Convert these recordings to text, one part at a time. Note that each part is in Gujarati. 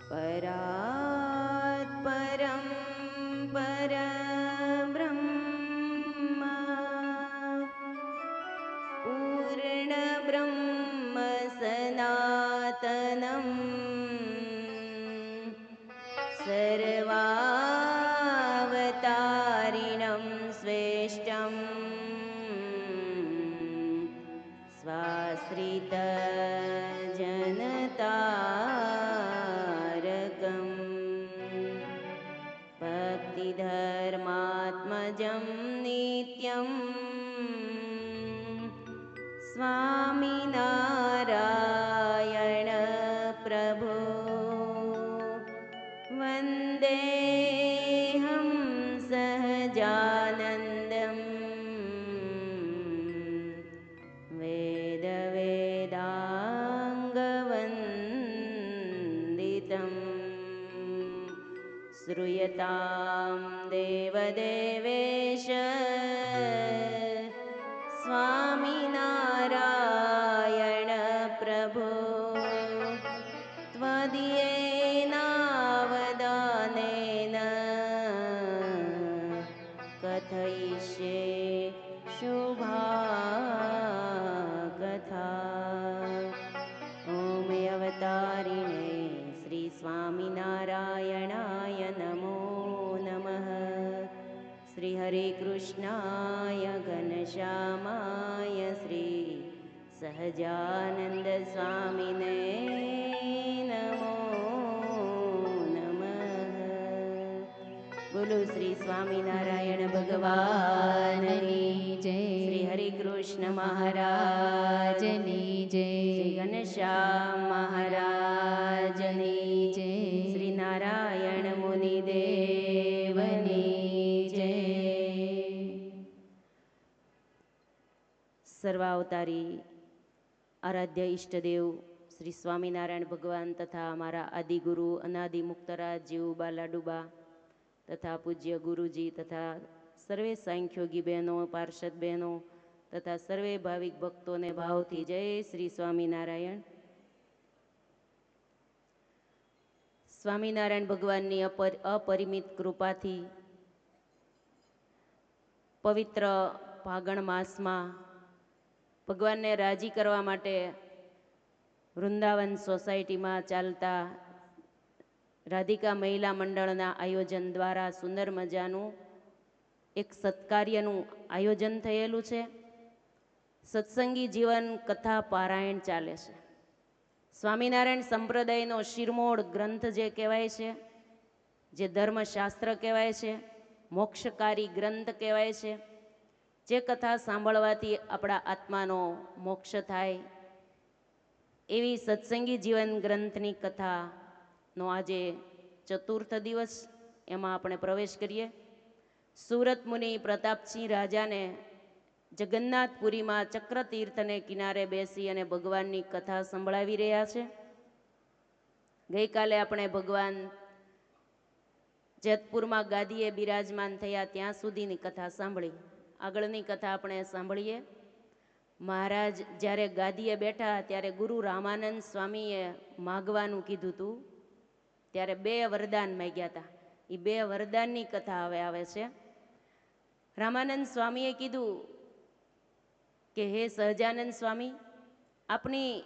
परात् परं परब्रह्म पूर्णब्रह्म सनातनं सर्वावतारिणं श्रेष्ठं स्वाश्रित जनतारकं भक्तिधर्मात्मजं नित्यं स्वामिनारायण प्रभो वन्देऽहं सहजानन्दं वेदवेदाङ्गवन्दितं श्रूयतां देवदेवेश स्वामिनारायण प्रभो त्वदीयेनावदानेन कथयिष्ये शुभा कथा। ॐ अवतारिणे श्री स्वामिनारायणाय नमो नमः। श्री हरे कृष्णाय घनश्यामाय श्री सहजानंद स्वामिने नमो नमः। बोलो श्री स्वामिनारायण भगवान की जय। श्री हरे कृष्ण महाराज की जय। श्री घनश्याम महाराज की जय। श्री नारायण मुनिदेव की जय। सर्वावतारी आराध्य इष्टदेव श्री स्वामिनारायण भगवान तथा हमारा आदिगुरु अनादि मुक्तराज जीव बालाडुबा तथा पूज्य गुरुजी तथा सर्वे सांख्योगी बहनों पार्षद बहनों तथा सर्वे भाविक भक्तों ने भावथी जय श्री स्वामिनारायण। स्वामिनारायण भगवाननी अपरिमित कृपाथी पवित्र फागण मासमां भगवान ने राजी करवा माटे वृंदावन सोसायटी में चालता राधिका महिला मंडलना आयोजन द्वारा सुंदर मजानु एक सत्कार्यनु आयोजन थयेलू छे। सत्संगी जीवन कथा पारायण चाले छे। स्वामिनारायण संप्रदायनो शिरमोड़ ग्रंथ जे कहेवाय छे, जे धर्मशास्त्र कहेवाय छे, मोक्षकारी ग्रंथ कहेवाय छे, जे कथा सांभळवाथी आपणा आत्मानो मोक्ष थाय एवी सत्संगी जीवन ग्रंथनी कथा नो आजे चतुर्थ दिवस एमां आपणे प्रवेश करीए। सूरत मुनि प्रतापसिंह राजा ने जगन्नाथपुरी में चक्रतीर्थ ने किनारे बेसी अने भगवाननी कथा संभळावी रह्या छे। गई काले आपणे भगवान जेतपुर में गादीए बिराजमान थया त्यां सुधीनी कथा सांभळी। आगळनी कथा आपणे सांभळीए। महाराज ज्यारे गादीए बैठा त्यारे गुरु रामानंद स्वामीए मागवानुं कीधुं तुं त्यारे बे वरदान माग्या था। ई बे वरदाननी कथा हवे आवे छे। रामानंद स्वामीए कीधुं के हे सहजानंद स्वामी आपनी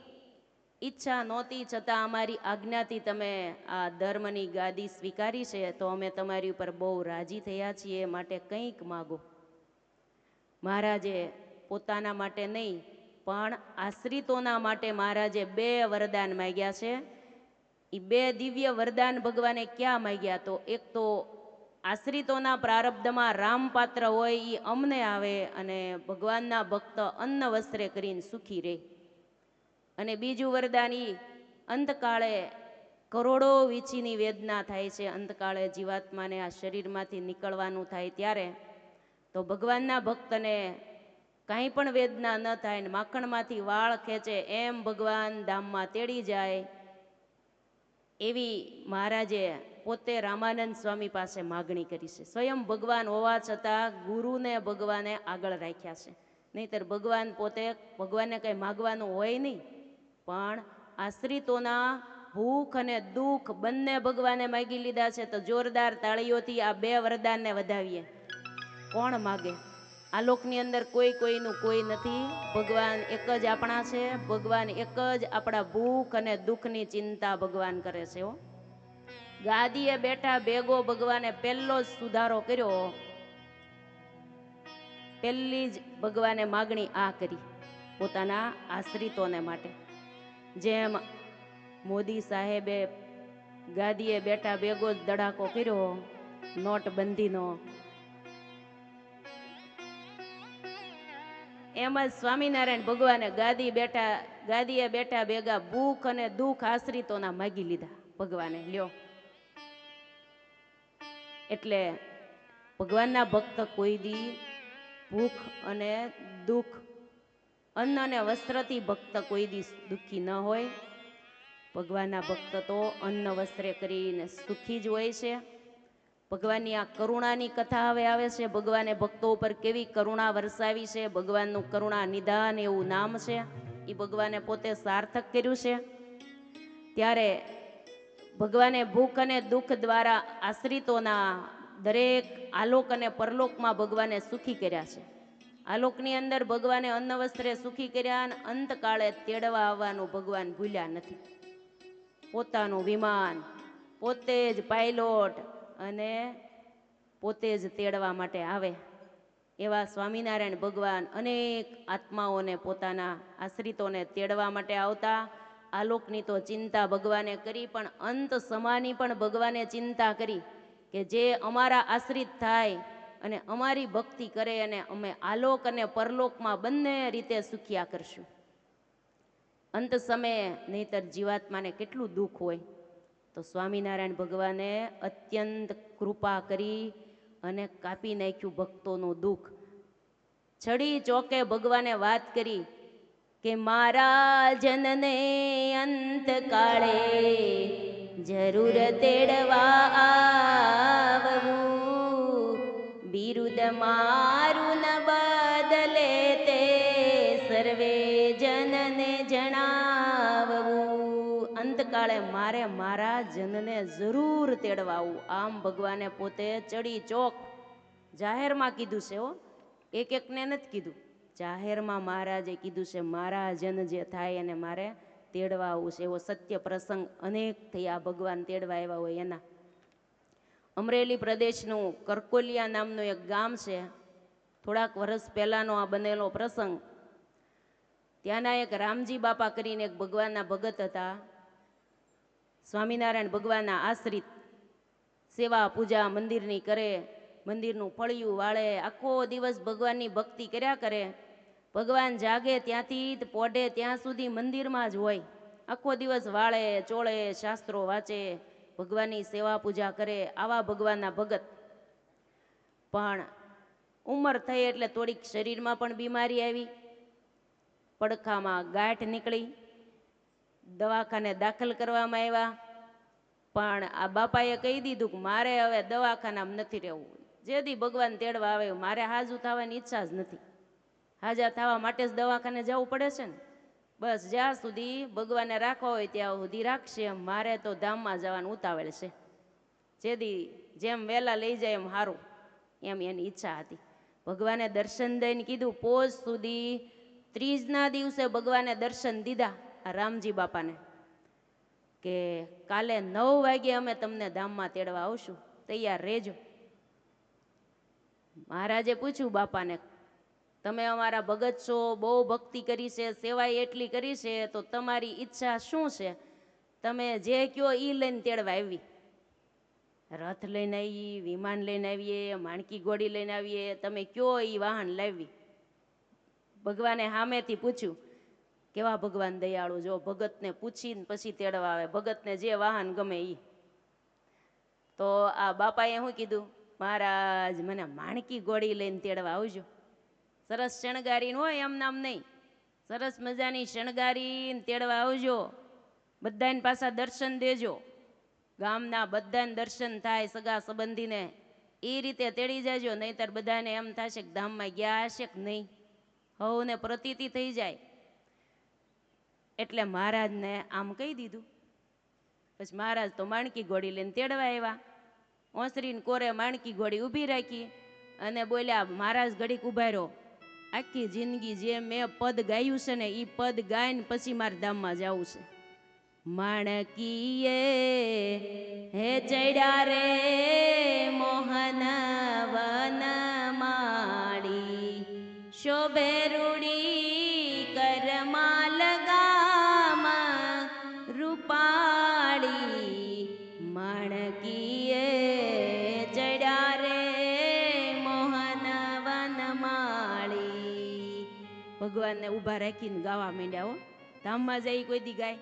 ઈચ્છા નહોતી છતાં અમારી આજ્ઞાથી તમે આ ધર્મની ગાદી સ્વીકારી છે તો અમે તમારી ઉપર બહુ રાજી થયા છીએ, માટે કંઈક માગો. મહારાજે પોતાના માટે નહીં પણ આશ્રિતોના માટે મહારાજે બે વરદાન માગ્યા છે. એ બે દિવ્ય વરદાન ભગવાને ક્યાં માગ્યા? તો એક તો આશ્રિતોના પ્રારબ્ધમાં રામપાત્ર હોય એ અમને આવે અને ભગવાનના ભક્ત અન્ન વસ્ત્રે કરીને સુખી રહે. અને બીજું વરદાન એ અંતકાળે કરોડો વીછીની વેદના થાય છે, અંતકાળે જીવાત્માને આ શરીરમાંથી નીકળવાનું થાય ત્યારે તો ભગવાનના ભક્તને કાંઈ પણ વેદના ન થાય ને માખણમાંથી વાળ ખેંચે એમ ભગવાન ધામમાં તેડી જાય એવી મહારાજે પોતે રામાનંદ સ્વામી પાસે માગણી કરી છે. સ્વયં ભગવાન હોવા છતાં ગુરુને ભગવાને આગળ રાખ્યા છે. નહીંતર ભગવાન પોતે ભગવાનને કંઈ માગવાનું હોય નહીં, પણ આશ્રિતોના ભૂખ અને દુઃખ બંને ભગવાને માગી લીધા છે. તો જોરદાર તાળીઓથી આ બે વરદાનને વધાવીએ. કોણ માગે? આ લોકની અંદર કોઈનું કોઈ નથી. ભગવાન એક જ આપણા છે. ભગવાન એક જ આપણા ભૂખ અને દુઃખની ચિંતા ભગવાન કરે છે. ગાદીએ બેઠા ભેગો ભગવાને પહેલો જ સુધારો કર્યો. પહેલી જ ભગવાને માગણી આ કરી પોતાના આશ્રિતોને માટે. જેમ મોદી સાહેબે ગાદીએ બેઠા ભેગો જ ધડાકો કર્યો નોટબંધીનો, એમ જ સ્વામિનારાયણ ભગવાને ગાદીએ બેઠા ભેગા ભૂખ અને દુઃખ આશ્રિતોના માગી લીધા ભગવાને. લ્યો, એટલે ભગવાનના ભક્ત કોઈ દી ભૂખ અને દુઃખ, અન્ન અને વસ્ત્રથી ભક્ત કોઈ દી દુઃખી ન હોય. ભગવાનના ભક્ત તો અન્ન વસ્ત્રે કરીને સુખી જ હોય છે. ભગવાનની આ કરુણાની કથા હવે આવે છે. ભગવાને ભક્તો ઉપર કેવી કરુણા વરસાવી છે. ભગવાનનું કરુણા નિધાન એવું નામ છે. એ ભગવાને પોતે સાર્થક કર્યું છે. ત્યારે ભગવાને ભૂખ અને દુઃખ દ્વારા આશ્રિતોના દરેક આલોક અને પરલોકમાં ભગવાને સુખી કર્યા છે. આલોકની અંદર ભગવાને અન્ન વસ્ત્રે સુખી કર્યા અને અંતકાળે તેડવા આવવાનું ભગવાન ભૂલ્યા નથી. પોતાનું વિમાન પોતે જ પાયલોટ અને પોતે જ તેડવા માટે આવે એવા સ્વામિનારાયણ ભગવાન અનેક આત્માઓને પોતાના આશ્રિતોને તેડવા માટે આવતા. આલોકની તો ચિંતા ભગવાને કરી, પણ અંત સમાની પણ ભગવાને ચિંતા કરી કે જે અમારા આશ્રિત થાય અને અમારી ભક્તિ કરે અને અમે આલોક અને પરલોકમાં બંને રીતે સુખિયા કરશું. અંત સમયે નહીતર જીવાત્માને કેટલું દુઃખ હોય. તો સ્વામિનારાયણ ભગવાને અત્યંત કૃપા કરી અને કાપી નાખ્યું ભક્તોનું દુઃખ. છડી ચોકે ભગવાને વાત કરી કે મારા જનને અંતકાળે જરૂર તેડવા આવવું, બિરુદ મારું ન બદલે તે સર્વે જનને જણાવવું. અંતકાળે મારે મારા જનને જરૂર તેડવા આવવું. આમ ભગવાને પોતે ચડી ચોક જાહેરમાં કીધું છે. એક એકને નથી કીધું, જાહેરમાં મહારાજે કીધું છે મારા જન જે થાય એને મારે તેડવા આવવું છે. એવો સત્ય પ્રસંગ અનેક થયા ભગવાન તેડવા આવ્યા હોય એના. અમરેલી પ્રદેશનું કરકોલિયા નામનું એક ગામ છે. થોડાક વર્ષ પહેલાનો આ બનેલો પ્રસંગ. ત્યાંના એક રામજી બાપા કરીને એક ભગવાનના ભગત હતા. સ્વામિનારાયણ ભગવાનના આશ્રિત, સેવા પૂજા મંદિરની કરે, મંદિરનું ફળિયું વાળે, આખો દિવસ ભગવાનની ભક્તિ કર્યા કરે. ભગવાન જાગે ત્યાંથી પોઢે ત્યાં સુધી મંદિરમાં જ હોય. આખો દિવસ વાળે ચોળે, શાસ્ત્રો વાંચે, ભગવાનની સેવા પૂજા કરે. આવા ભગવાનના ભગત. પણ ઉંમર થઈ એટલે થોડીક શરીરમાં પણ બીમારી આવી, પડખામાં ગાંઠ નીકળી, દવાખાને દાખલ કરવામાં આવ્યા. પણ આ બાપાએ કહી દીધું કે મારે હવે દવાખાનામાં નથી રહેવું. જેથી ભગવાન તેડવા આવે મારે હાજુ થવાની ઈચ્છા જ નથી. હાજા થવા માટે જ દવાખાને જવું પડે છે ને. બસ જ્યાં સુધી ભગવાને રાખવા હોય ત્યાં સુધી રાખશે. મારે તો ધામમાં જવાનું ઉતાવળ છે. જેથી જેમ વહેલા લઈ જાય એમ સારું, એમ એની ઈચ્છા હતી. ભગવાને દર્શન દઈને કીધું પોષ સુધી 30ના દિવસે ભગવાને દર્શન દીધા આ રામજી બાપાને કે કાલે 9 વાગે અમે તમને ધામમાં તેડવા આવશું, તૈયાર રહેજો. મહારાજે પૂછ્યું બાપાને, તમે અમારા ભગત છો, બહુ ભક્તિ કરી છે, સેવાય એટલી કરી છે, તો તમારી ઈચ્છા શું છે? તમે જે કયો એ લઈને તેડવા આવી. રથ લઈને આવી, વિમાન લઈને આવીએ, માણકી ઘોડી લઈને આવીએ, તમે કયો એ વાહન લાવી. ભગવાને સામેથી પૂછ્યું. કેવા ભગવાન દયાળુ, જો ભગતને પૂછીને પછી તેડવા આવે, ભગતને જે વાહન ગમે એ. તો આ બાપાએ શું કીધું, મહારાજ મને માણકી ઘોડી લઈને તેડવા આવજો. સરસ શણગારીને હોય એમ નામ નહીં, સરસ મજાની શણગારીને તેડવા આવજો. બધાને પાછા દર્શન દેજો, ગામના બધાને દર્શન થાય, સગા સંબંધીને એ રીતે તેડી જાજો. નહીતર બધાને એમ થશે કે ધામમાં ગયા હશે કે નહીં, હવને પ્રતીતિ થઈ જાય. એટલે મહારાજને આમ કહી દીધું. પછી મહારાજ તો માણકી ઘોડી લઈને તેડવા આવ્યા. ઓસરીને કોરે માણકી ઘોડી ઊભી રાખી અને બોલ્યા, મહારાજ ઘડીક ઉભા રહો, આખી જિંદગી જે મેં પદ ગાયું છે ને એ પદ ગાઈને પછી મારે ધામમાં જવું છે. માણકીએ હે ચડ્યા રે મોહન વન માળી, શોભે રૂડી કરમાં લગામ રૂપાળી. માણકીએ ચડ્યા રે મોહન વન માળી. ભગવાનને ઊભા રાખીને ગાવા માંડ્યા. હો, ધામમાં જઈ કોઈ દી ગાય?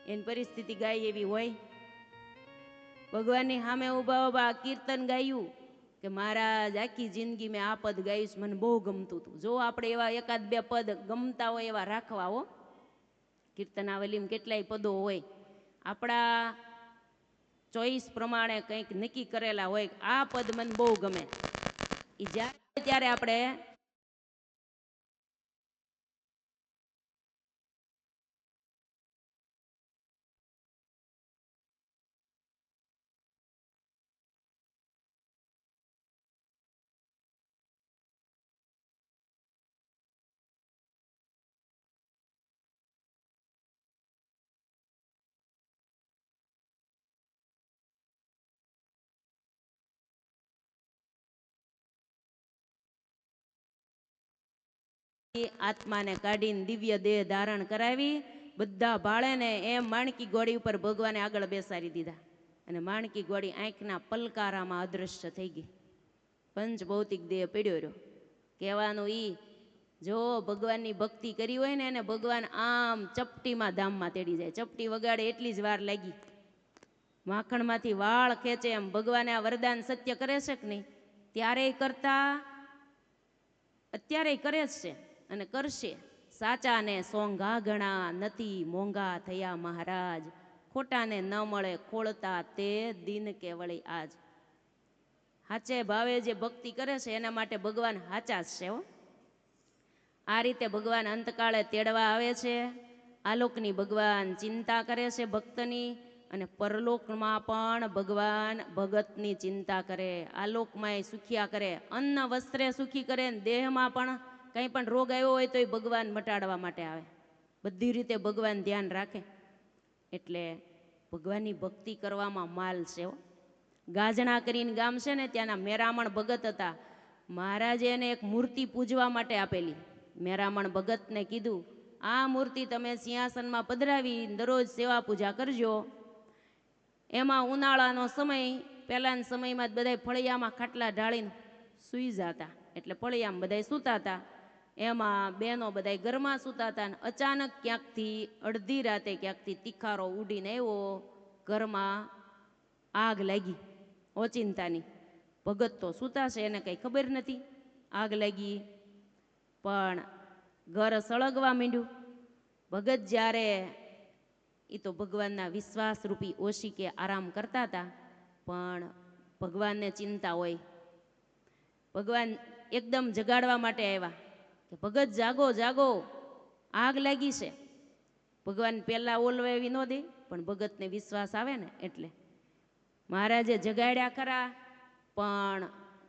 એની પરિસ્થિતિ ગાય એવી હોય? ભગવાનની સામે ઊભા ઊભા કીર્તન ગાયું કે મહારાજ આખી જિંદગી મેં આ પદ ગાઈશ, મને બહુ ગમતું હતું. જો આપણે એવા એકાદ બે પદ ગમતા હોય એવા રાખવા. હો, કીર્તનાવલીમાં કેટલાય પદો હોય, આપણા ચોઈસ પ્રમાણે કંઈક નક્કી કરેલા હોય, આ પદ મને બહુ ગમે. એ જ્યારે ત્યારે આપણે આત્માને કાઢીને દિવ્ય દેહ ધારણ કરાવી બધા ભાળે એમ માણકી ઘોડી ઉપર ભગવાને આગળ બેસાડી દીધા. અને માણકી ઘોડી આંખના પલકારામાં અદૃશ્ય થઈ ગઈ. પંચ ભૌતિક દેહ પડ્યો રહ્યો. કહેવાનું ઈ, જો ભગવાનની ભક્તિ કરી હોય ને એને ભગવાન આમ ચપટીમાં ધામમાં તેડી જાય. ચપટી વગાડે એટલી જ વાર લાગી. માખણમાંથી વાળ ખેંચે એમ ભગવાને આ વરદાન સત્ય કરે છે કે નહીં? ત્યારે કરતા અત્યારે કરે જ છે અને કરશે. સાચાને સોંઘા ઘણા નથી મોંઘા થયા મહારાજ, ખોટાને ન મળે ખોળતા તે દિન કેવળી આજ. હાચે ભાવે જે ભક્તિ કરે છે એના માટે ભગવાન હાચા જ છે. આ રીતે ભગવાન અંતકાળે તેડવા આવે છે. આલોકની ભગવાન ચિંતા કરે છે ભક્તની, અને પરલોકમાં પણ ભગવાન ભગતની ચિંતા કરે. આલોકમાં સુખિયા કરે, અન્ન વસ્ત્રે સુખી કરે, દેહમાં પણ કંઈ પણ રોગ આવ્યો હોય તો એ ભગવાન મટાડવા માટે આવે. બધી રીતે ભગવાન ધ્યાન રાખે. એટલે ભગવાનની ભક્તિ કરવામાં માલ છે. ગાજણા કરીને ગામ છે ને, ત્યાંના મેરામણ ભગત હતા. મહારાજે એને એક મૂર્તિ પૂજવા માટે આપેલી. મેરામણ ભગતને કીધું, આ મૂર્તિ તમે સિંહાસનમાં પધરાવી દરરોજ સેવા પૂજા કરજો. એમાં ઉનાળાનો સમય, પહેલાના સમયમાં બધા ફળિયામાં ખાટલા ઢાળીને સૂઈ જતા, એટલે ફળિયામાં બધા સૂતા હતા. એમાં બહેનો બધા ઘરમાં સૂતા હતા. અને અચાનક ક્યાંકથી અડધી રાતે ક્યાંકથી તીખારો ઉડીને આવ્યો, ઘરમાં આગ લાગી ઓચિંતાની. ભગત તો સૂતા છે, એને કંઈ ખબર નથી. આગ લાગી પણ ઘર સળગવા માંડ્યું. ભગત જ્યારે એ તો ભગવાનના વિશ્વાસરૂપી ઓશિકે આરામ કરતા હતા, પણ ભગવાનને ચિંતા હોય. ભગવાન એકદમ જગાડવા માટે આવ્યા કે ભગત જાગો જાગો, આગ લાગી છે. ભગવાન પહેલાં ઓલવાવી ન દે, પણ ભગતને વિશ્વાસ આવે ને એટલે મહારાજે જગાડ્યા ખરા. પણ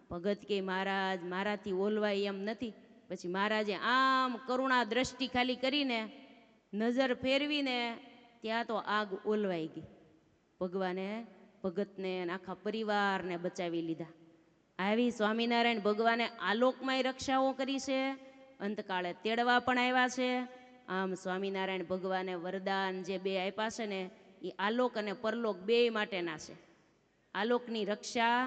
ભગત કે મહારાજ મારાથી ઓલવાય એમ નથી. પછી મહારાજે આમ કરુણા દ્રષ્ટિ ખાલી કરીને નજર ફેરવીને ત્યાં તો આગ ઓલવાઈ ગઈ. ભગવાને ભગતને આખા પરિવારને બચાવી લીધા. આવી સ્વામિનારાયણ ભગવાને આલોકમાંય રક્ષાઓ કરી છે, અંતકાળે તેડવા પણ આવ્યા છે. આમ સ્વામિનારાયણ ભગવાને વરદાન જે બે આપ્યા છે ને, એ આલોક અને પરલોક બે માટેના છે. આલોકની રક્ષા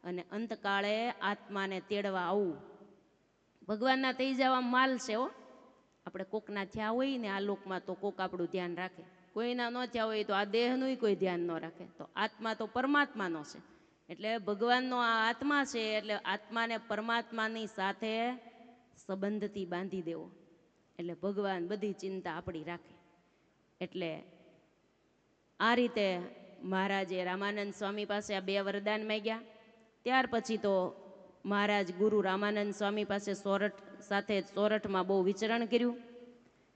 અને અંતકાળે આત્માને તેડવા આવવું. ભગવાનના થઈ જવા માલ છે. આપણે કોકના થયા હોય ને આ લોકમાં તો કોક આપણું ધ્યાન રાખે. કોઈના ન થયા હોય તો આ દેહનું કોઈ ધ્યાન ન રાખે. તો આત્મા તો પરમાત્માનો છે. એટલે ભગવાનનો આ આત્મા છે, એટલે આત્માને પરમાત્માની સાથે સંબંધથી બાંધી દેવો. એટલે ભગવાન બધી ચિંતા આપણી રાખે. એટલે આ રીતે મહારાજે રામાનંદ સ્વામી પાસે આ બે વરદાન માંગ્યા. ત્યાર પછી તો મહારાજ ગુરુ રામાનંદ સ્વામી પાસે સોરઠ સાથે સોરઠમાં બહુ વિચરણ કર્યું.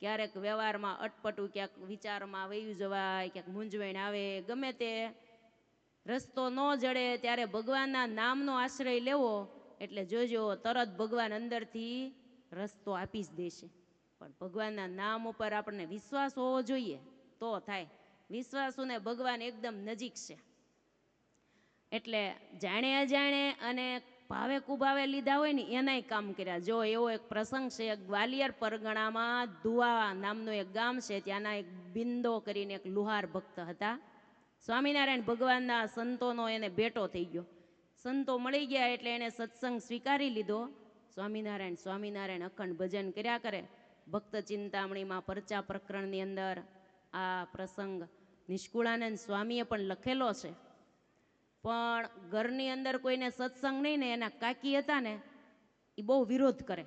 ક્યારેક વ્યવહારમાં અટપટું ક્યાંક વિચારમાં વયું જવાય, ક્યાંક મૂંઝવણ આવે, ગમે તે રસ્તો ન જડે ત્યારે ભગવાનના નામનો આશ્રય લેવો એટલે જોજો તરત ભગવાન અંદરથી રસ્તો આપી જ દેશે. પણ ભગવાનના નામ ઉપર આપણને વિશ્વાસ હોવો જોઈએ તો થાય. વિશ્વાસુને ભગવાન એકદમ નજીક છે. એટલે જાણે અજાણે અને ભાવે કુભાવે લીધા હોય ને એનાય કામ કર્યા. જો એવો એક પ્રસંગ છે, ગ્વાલિયર પરગણામાં દુઆ નામનું એક ગામ છે, ત્યાંના એક બિંદો કરીને એક લુહાર ભક્ત હતા. સ્વામિનારાયણ ભગવાનના સંતોનો એને ભેટો થઈ ગયો. સંતો મળી ગયા એટલે એને સત્સંગ સ્વીકારી લીધો. સ્વામિનારાયણ સ્વામિનારાયણ અખંડ ભજન કર્યા કરે. ભક્ત ચિંતામણીમાં પરચા પ્રકરણની અંદર આ પ્રસંગ નિષ્કુળાનંદ સ્વામીએ પણ લખેલો છે. પણ ઘરની અંદર કોઈને સત્સંગ નહીં ને એના કાકી હતા ને એ બહુ વિરોધ કરે.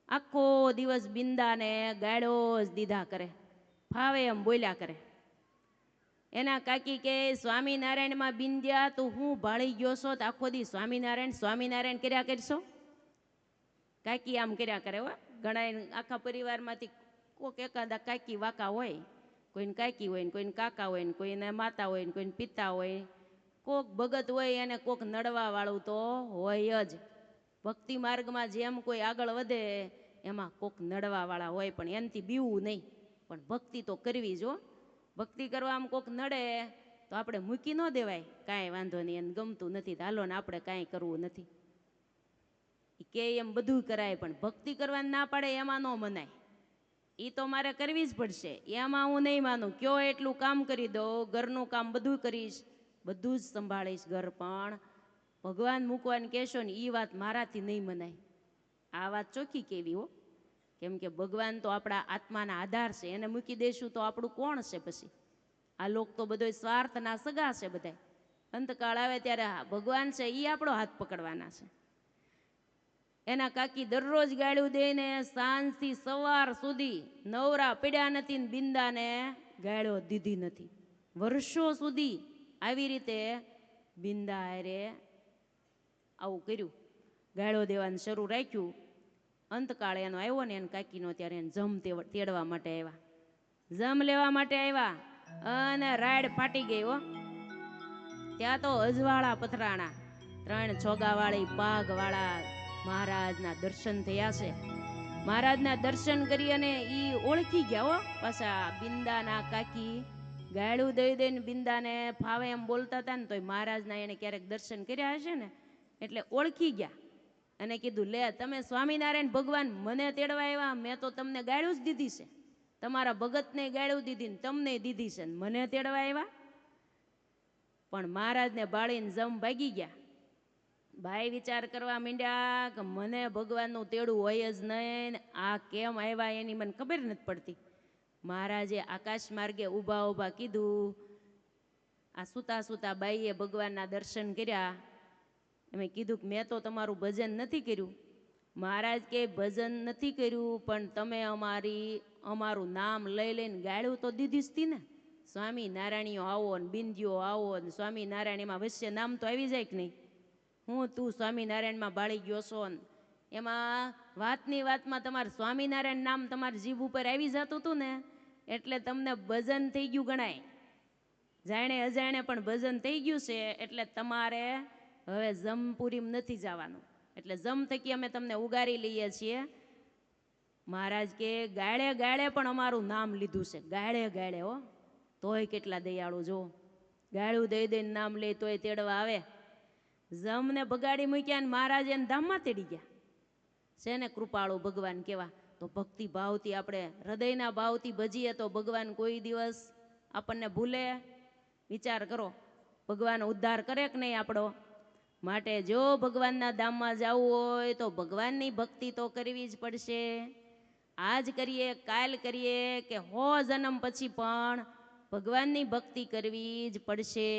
આખો દિવસ બિંદાને ગાળો જ દીધા કરે, ફાવે એમ બોલ્યા કરે. એના કાકી કે સ્વામિનારાયણમાં બિંદ્યા તો હું ભાળી ગયો છો તો આખો દી સ્વામિનારાયણ સ્વામિનારાયણ કર્યા કરશો. કાકી આમ કર્યા કરે. હો ઘણા આખા પરિવારમાંથી કોઈક એકાદા કાકી વાકા હોય, કોઈને કાકી હોય ને કોઈને કાકા હોય ને કોઈને માતા હોય ને કોઈને પિતા હોય, કોક ભગત હોય અને કોક નડવા વાળું તો હોય જ. ભક્તિ માર્ગમાં જેમ કોઈ આગળ વધે એમાં કોક નડવા વાળા હોય, પણ એનાથી બીવું નહીં, પણ ભક્તિ તો કરવી જો. ભક્તિ કરવામાં કોક નડે તો આપણે મૂકી ન દેવાય, કાંઈ વાંધો નહીં, એને ગમતું નથી હાલો ને આપણે કાંઈ કરવું નથી કે એમ બધું કરાય. પણ ભક્તિ કરવાની ના પાડે એમાં ન મનાય. એ તો મારે કરવી જ પડશે, એમાં હું નહીં માનું. કયો એટલું કામ કરી દો, ઘરનું કામ બધું કરીશ, બધું જ સંભાળીશ ઘર, પણ ભગવાન મૂકવાનું કહેશો ને એ વાત મારાથી નહીં મનાય. આ વાત ચોખ્ખી કેવી હો. કેમ કે ભગવાન તો આપણા આત્માના આધાર છે, એને મૂકી દઈશું તો આપણું કોણ છે પછી? આ લોક તો બધો સ્વાર્થના સગા છે બધા. અંતકાળ આવે ત્યારે ભગવાન છે એ આપણો હાથ પકડવાના છે. એના કાકી દરરોજ ગાળ્યું દઈને સાંજથી સવાર સુધી નવરા પડ્યા નથી ને બિંદાને ગાળ્યો દીધી નથી. વર્ષો સુધી આવી રીતે બિંદા હારે આવું કર્યું, ગાળો દેવાનું શરૂ રાખ્યું. અંતકાળ એનો આવ્યો ને એને કાકીનો, ત્યારે એને જમ તેડવા માટે આવ્યા. જમ લેવા માટે આવ્યા અને રાડ ફાટી ગઈ હો. ત્યાં તો અજવાળા પથરાણા, 3 છોગાવાળી પાઘવાળા મહારાજના દર્શન થયા છે. મહારાજના દર્શન કરી અને ઈ ઓળખી ગયા હો. પાછા બિંદાના કાકી ગાળું દઈ દઈને બિંદાને ફાવે એમ બોલતા હતા ને તોય મહારાજના એને ક્યારેક દર્શન કર્યા હશે ને એટલે ઓળખી ગયા અને કીધું, લે તમે સ્વામિનારાયણ ભગવાન મને તેડવા આવ્યા, મેં તો તમને ગાળું જ દીધી છે, તમારા ભગતને ગાળું દીધી ને તમને દીધી છે, મને તેડવા આવ્યા. પણ મહારાજને બાળીને જમ ભાગી ગયા. ભાઈ વિચાર કરવા માંડ્યા કે મને ભગવાનનું તેડું હોય જ નહીં, આ કેમ આવ્યા એની મને ખબર નથી પડતી. મહારાજે આકાશ માર્ગે ઊભા ઊભા કીધું. આ સુતા સુતા બાઈએ ભગવાનના દર્શન કર્યા. એમે કીધું કે મેં તો તમારું ભજન નથી કર્યું. મહારાજ કે ભજન નથી કર્યું પણ તમે અમારું નામ લઈ લઈને ગાળ્યું તો દીધી જ હતી ને. સ્વામી નારાયણીઓ આવો ને બિંદીઓ આવો ને સ્વામિનારાયણ એમાં વચ્ચે નામ તો આવી જાય કે નહીં. હું તું સ્વામિનારાયણમાં બાળી ગયો છો ને એમાં વાતની વાતમાં તમારે સ્વામિનારાયણ નામ તમારી જીભ ઉપર આવી જતું હતું ને એટલે તમને ભજન થઈ ગયું ગણાય. જાણે અજાણે પણ ભજન થઈ ગયું છે એટલે તમારે હવે જમપુરીમ નથી જવાનું. એટલે જમ થકી અમે તમને ઉગારી લઈએ છીએ. મહારાજ કે ગાળે ગાળે પણ અમારું નામ લીધું છે, ગાળે ગાળે હો. તોય કેટલા દયાળુ જો, ગાળું દઈ દઈને નામ લે તોય તેડવા આવે. જમને બગાડી મૂક્યા ને મહારાજ એને ધામમાં તેડી ગયા છે ને. કૃપાળુ ભગવાન કેવા. તો ભક્તિ ભાવથી આપણે હૃદયના ભાવથી ભજીએ તો ભગવાન કોઈ દિવસ આપણને ભૂલે? વિચાર કરો, ભગવાન ઉદ્ધાર કરે કે નહીં આપણો? માટે જો ભગવાનના ધામમાં જવું હોય તો ભગવાનની ભક્તિ તો કરવી જ પડશે. આજ કરીએ કાલ કરીએ કે 100 જન્મ પછી પણ ભગવાનની ભક્તિ કરવી જ પડશે.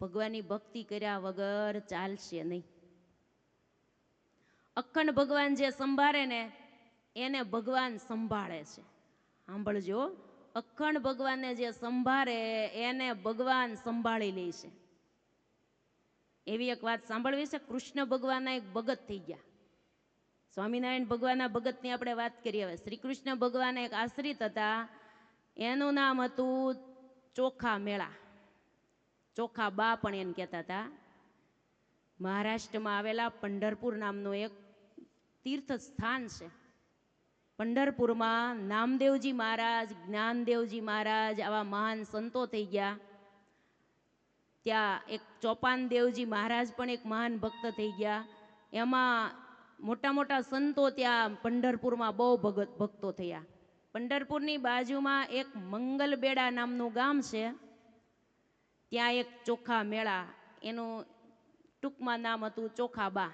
ભગવાનની ભક્તિ કર્યા વગર ચાલશે નહીં. અખંડ ભગવાન જે સંભાળે ને એને ભગવાન સંભાળે છે. સાંભળજો, અખંડ ભગવાનને જે સંભાળે એને ભગવાન સંભાળી લે છે. એવી એક વાત સાંભળવી છે. કૃષ્ણ ભગવાનના એક ભગત થઈ ગયા. સ્વામિનારાયણ ભગવાનના ભગતની આપણે વાત કરીએ. હવે શ્રી કૃષ્ણ ભગવાન એક આશ્રિત હતા, એનું નામ હતું ચોખા મેળા. ચોખા બા પણ એને કહેતા હતા. મહારાષ્ટ્રમાં આવેલા પંઢરપુર નામનું એક તીર્થ સ્થાન છે. પંઢરપુરમાં નામદેવજી મહારાજ, જ્ઞાનદેવજી મહારાજ આવા મહાન સંતો થઈ ગયા. ત્યાં એક ચોપાનદેવજી મહારાજ પણ એક મહાન ભક્ત થઈ ગયા. એમાં મોટા મોટા સંતો ત્યાં પંઢરપુરમાં બહુ ભક્તો થયા. પંઢરપુરની બાજુમાં એક મંગલબેડા નામનું ગામ છે. ત્યાં એક ચોખા મેળા, એનું ટૂંકમાં નામ હતું ચોખા બા.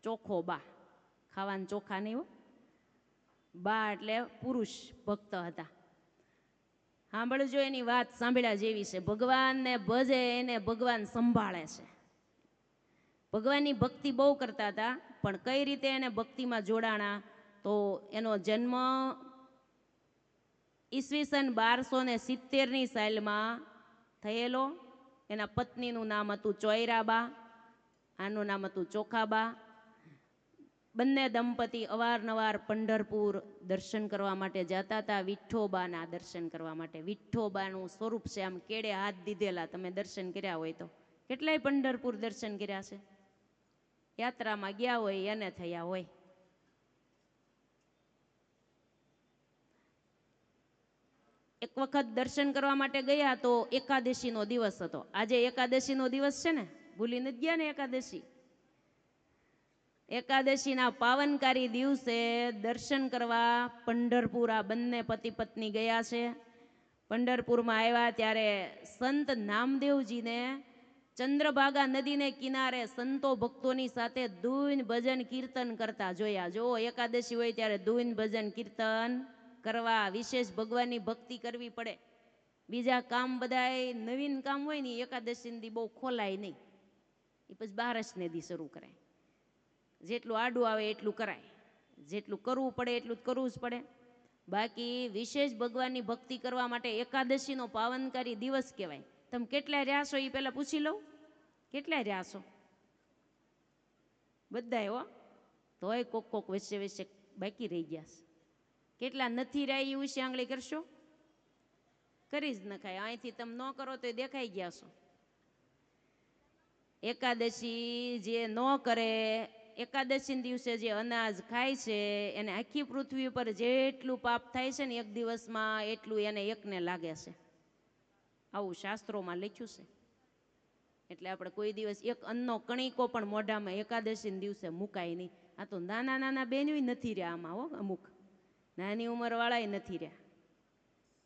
ચોખો બા, ખાવાનું ચોખા નહીં હો. બા એટલે પુરુષ ભક્ત હતા. સાંભળજો, એની વાત સાંભળ્યા જેવી છે. ભગવાનને ભજે એને ભગવાન સંભાળે છે. ભગવાનની ભક્તિ બહુ કરતા હતા, પણ કઈ રીતે એને ભક્તિમાં જોડાણા, તો એનો જન્મ ઈસવીસન 1270ની સાલમાં થયેલો. એના પત્નીનું નામ હતું ચોયરાબા, આનું નામ હતું ચોખાબા. બંને દંપતી અવારનવાર પંઢરપુર દર્શન કરવા માટે જતા હતા, વિઠ્ઠોબાના દર્શન કરવા માટે. વિઠ્ઠોબાનું સ્વરૂપ છે, આમ કેડે હાથ દીધેલા, તમે દર્શન કર્યા હોય તો. કેટલાય પંઢરપુર દર્શન કર્યા છે, યાત્રામાં ગયા હોય એને થયા હોય. એક વખત દર્શન કરવા માટે ગયા તો એકાદશીનો દિવસ હતો. આજે એકાદશીનો દિવસ છે ને, ભૂલી નથી ગયા ને એકાદશી. એકાદશીના પાવનકારી દિવસે દર્શન કરવા પંઢરપુર આ બંને પતિ પત્ની ગયા છે. પંઢરપુરમાં આવ્યા ત્યારે સંત નામદેવજીને ચંદ્રભાગા નદીને કિનારે સંતો ભક્તોની સાથે ધૂન ભજન કીર્તન કરતા જોયા. જો એકાદશી હોય ત્યારે ધૂન ભજન કીર્તન કરવા, વિશેષ ભગવાનની ભક્તિ કરવી પડે. બીજા કામ બધાય નવીન કામ હોય ને એકાદશી દી બહુ ખોલાય નહીં, એ પછી 12ને દી શરૂ કરાય. જેટલું આડું આવે એટલું કરાય, જેટલું કરવું પડે એટલું કરવું જ પડે. બાકી વિશેષ ભગવાનની ભક્તિ કરવા માટે એકાદશીનો પાવનકારી દિવસ કહેવાય. તમે કેટલા રહ્યા છો એ પહેલાં પૂછી લઉં, કેટલા રહ્યા છો? બધાય હો, તોય કોક કોક વચ્ચે વચ્ચે બાકી રહી ગયા છે. કેટલા નથી રહ્યા એ વિશે આંગળી કરશો? કરી જ નખાય. અહીંથી તમે ન કરો તો દેખાઈ ગયા છો. એકાદશી જે ન કરે, એકાદશી દિવસે જે અનાજ ખાય છે, એને આખી પૃથ્વી ઉપર જેટલું પાપ થાય છે ને એક દિવસમાં, એટલું એને એકને લાગે છે. આવું શાસ્ત્રોમાં લખ્યું છે. એટલે આપણે કોઈ દિવસ એક અન્નનો કણીકો પણ મોઢામાં એકાદશી દિવસે મુકાય નહીં. આ તો નાના નાના બેનોય નથી રહ્યા આમાં હો, અમુક નાની ઉંમરવાળાય નથી રહ્યા.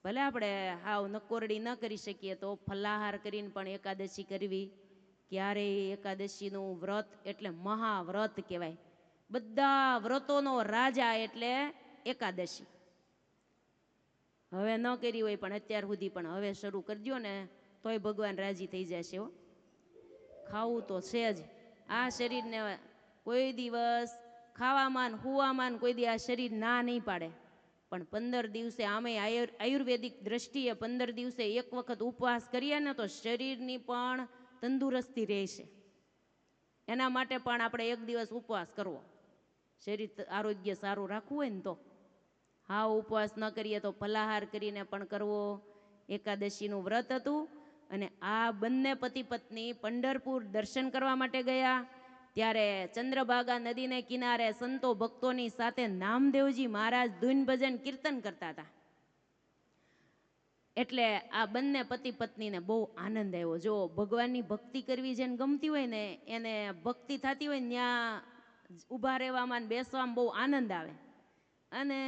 ભલે આપણે હાવ નકોરડી ન કરી શકીએ તો ફલાહાર કરીને પણ એકાદશી કરવી. ક્યારેય એકાદશીનું વ્રત એટલે મહાવ્રત કહેવાય. બધા વ્રતોનો રાજા એટલે એકાદશી. હવે ન કરી હોય પણ અત્યાર સુધી પણ હવે શરૂ કરજો ને તોય ભગવાન રાજી થઈ જશે હો. ખાવું તો છે જ. આ શરીરને કોઈ દિવસ ખાવામાં હુવામાં કોઈ દી આ શરીર ના નહીં પાડે. પણ 15 દિવસે આમે આયુર્વેદિક દ્રષ્ટિએ 15 દિવસે એક વખત ઉપવાસ કરીએ ને તો શરીરની પણ તંદુરસ્તી રહેશે. એના માટે પણ આપણે એક દિવસ ઉપવાસ કરવો, શરીર આરોગ્ય સારું રાખવું હોય ને તો. હા, ઉપવાસ ન કરીએ તો ફલાહાર કરીને પણ કરવો. એકાદશીનું વ્રત હતું અને આ બંને પતિ પત્ની પંઢરપુર દર્શન કરવા માટે ગયા. ત્યારે ચંદ્રભાગા નદીને કિનારે સંતો ભક્તોની સાથે નામદેવજી મહારાજ ધૂન ભજન કીર્તન કરતા હતા. એટલે આ બંને પતિ પત્નીને બહુ આનંદ આવ્યો. જો ભગવાનની ભક્તિ કરવી જેને ગમતી હોય ને એને ભક્તિ થતી હોય ને ત્યાં ઊભા રહેવામાં બેસવામાં બહુ આનંદ આવે. અને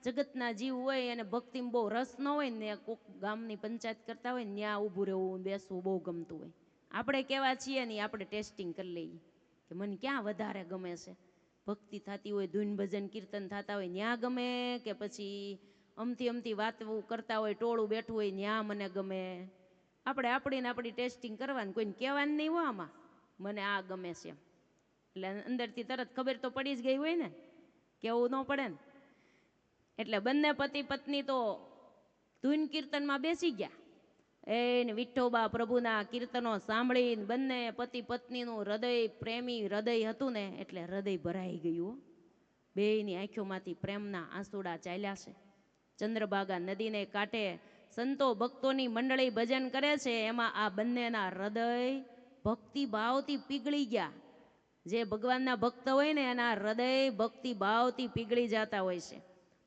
જગતના જીવ હોય એને ભક્તિમાં બહુ રસ ન હોય ને કોઈક ગામની પંચાયત કરતા હોય ને ત્યાં ઊભું રહેવું બેસવું બહુ ગમતું હોય. આપણે કેવા છીએ ને આપણે ટેસ્ટિંગ કરી લઈએ કે મને ક્યાં વધારે ગમે છે. ભક્તિ થતી હોય, ધૂન ભજન કીર્તન થતા હોય ત્યાં ગમે, કે પછી અમથી વાત કરતા હોય ટોળું બેઠું હોય ત્યાં મને ગમે. આપણે આપણી ટેસ્ટિંગ કરવાની, કોઈને કહેવાનું નહીં હોય આમાં મને આ ગમે છે. એટલે અંદરથી તરત ખબર તો પડી જ ગઈ હોય ને, કેવું ન પડે ને. એટલે બંને પતિ પત્ની તો ધૂન કીર્તનમાં બેસી ગયા. એને વિઠ્ઠોબા પ્રભુના કીર્તનો સાંભળીને બંને પતિ પત્નીનું હૃદય પ્રેમી હૃદય હતું ને એટલે હૃદય ભરાઈ ગયું. બેયની આંખોમાંથી પ્રેમના આંસુડા ચાલ્યા છે. ચંદ્રભાગા નદીને કાંઠે સંતો ભક્તોની મંડળી ભજન કરે છે, એમાં આ બંનેના હૃદય ભક્તિ ભાવથી પીગળી ગયા. જે ભગવાનના ભક્ત હોય ને એના હૃદય ભક્તિ ભાવથી પીગળી જતા હોય છે.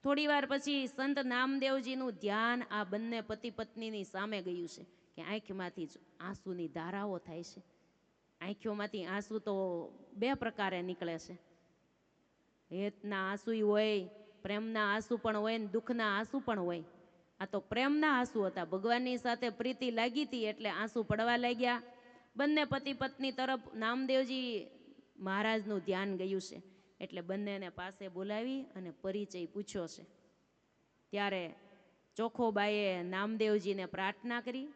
થોડી વાર પછી સંત નામદેવજીનું ધ્યાન આ બંને પતિ પત્નીની સામે ગયું છે કે આંખમાંથી જ આંસુની ધારાઓ થાય છે. આંખોમાંથી આંસુ તો બે પ્રકારે નીકળે છે. હેતના આંસુ હોય, પ્રેમના આંસુ પણ હોય ને દુઃખના આંસુ પણ હોય. આ તો પ્રેમના આંસુ હતા. ભગવાનની સાથે પ્રીતિ લાગી હતી એટલે આંસુ પડવા લાગ્યા. બંને પતિ પત્ની તરફ નામદેવજી મહારાજનું ધ્યાન ગયું છે એટલે બંનેને પાસે બોલાવી અને પરિચય પૂછ્યો છે. ત્યારે ચોખોબાઈએ નામદેવજીને પ્રાર્થના કરી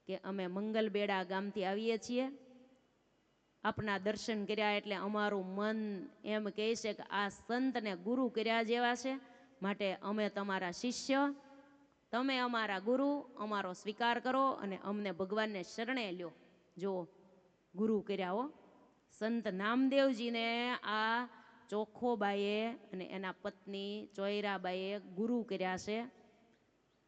કે અમે મંગલબેડા ગામથી આવીએ છીએ. આપના દર્શન કર્યા એટલે અમારું મન એમ કહે છે કે આ સંતને ગુરુ કર્યા જેવા છે, માટે અમે તમારા શિષ્ય, તમે અમારા ગુરુ, અમારો સ્વીકાર કરો અને અમને ભગવાનને શરણે લ્યો. જો ગુરુ કર્યા હો. સંત નામદેવજીને આ ચોખોબાઈએ અને એના પત્ની ચોયરાબાઈએ ગુરુ કર્યા છે,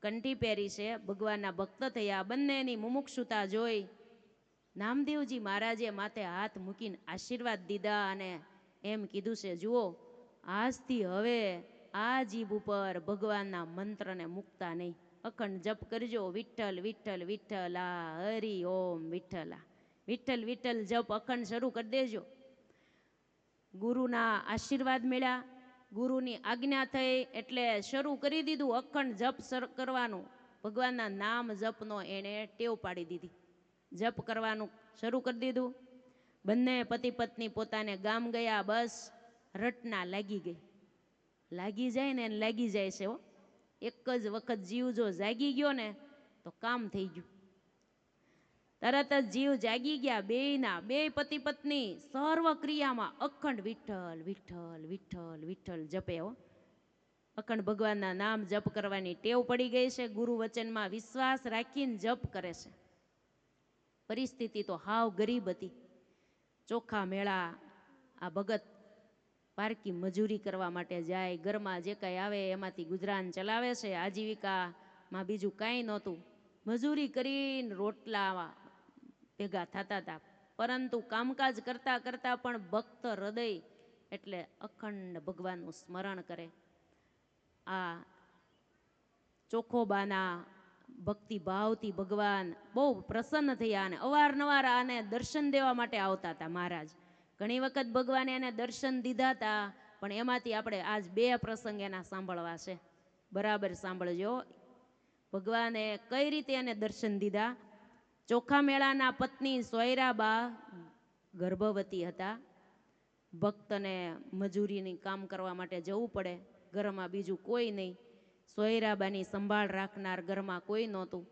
કંઠી પહેરી છે, ભગવાનના ભક્ત થયા. બંનેની મુમુક્ષુતા જોઈ નામદેવજી મહારાજે માથે હાથ મૂકીને આશીર્વાદ દીધા અને એમ કીધું છે, જુઓ આજથી હવે આ જીભ ઉપર ભગવાનના મંત્રને મૂકતા નહીં. અખંડ જપ કરજો, વિઠ્ઠલ વિઠ્ઠલ વિઠ્ઠલા, હરિ ઓમ વિઠ્ઠલા, વિઠ્ઠલ વિઠ્ઠલ જપ અખંડ શરૂ કરી દેજો. ગુરુના આશીર્વાદ મળ્યા, ગુરુની આજ્ઞા થઈ એટલે શરૂ કરી દીધું અખંડ જપ કરવાનું. ભગવાનના નામ જપનો એણે ટેવ પાડી દીધી. જપ કરવાનું શરૂ કરી દીધું. બંને પતિ પત્ની પોતાને ગામ ગયા. બસ રટના લાગી ગઈ. લાગી જાય ને લાગી જાય છે હો. એક જ વખત જીવ જો જાગી ગયો ને તો કામ થઈ ગયું. તરત જ જીવ જાગી ગયા. બેયના બે પતિ પત્ની સર્વ ક્રિયામાં અખંડ વિઠ્ઠલ વિઠ્ઠલ વિઠ્ઠલ વિઠ્ઠલ જપે હો. અખંડ ભગવાનના નામ જપ કરવાની ટેવ પડી ગઈ છે. ગુરુ વચનમાં વિશ્વાસ રાખીને જપ કરે છે. પરિસ્થિતિ તો હાવ ગરીબ હતી. ચોખા મેળા આ ભગત પારકી મજૂરી કરવા માટે જાય, ઘરમાં જે કાંઈ આવે એમાંથી ગુજરાન ચલાવે છે. આજીવિકામાં બીજું કાંઈ નહોતું. મજૂરી કરીને રોટલા ભેગા થતા હતા. પરંતુ કામકાજ કરતા કરતા પણ ભક્ત હૃદય એટલે અખંડ ભગવાનનું સ્મરણ કરે. આ ચોખોબાના ભક્તિ ભાવથી ભગવાન બહુ પ્રસન્ન થયા અને અવારનવાર આને દર્શન દેવા માટે આવતા હતા મહારાજ. ઘણી વખત ભગવાને એને દર્શન દીધા હતા, પણ એમાંથી આપણે આજ બે પ્રસંગ એના સાંભળવા છે. બરાબર સાંભળજો. ભગવાને કઈ રીતે એને દર્શન દીધા. ચોખા મેળાના પત્ની સોયરાબા ગર્ભવતી હતા. ભક્તને મજૂરીની કામ કરવા માટે જવું પડે, ઘરમાં બીજું કોઈ નહીં. સોયરાબાની સંભાળ રાખનાર ઘરમાં કોઈ નહોતું.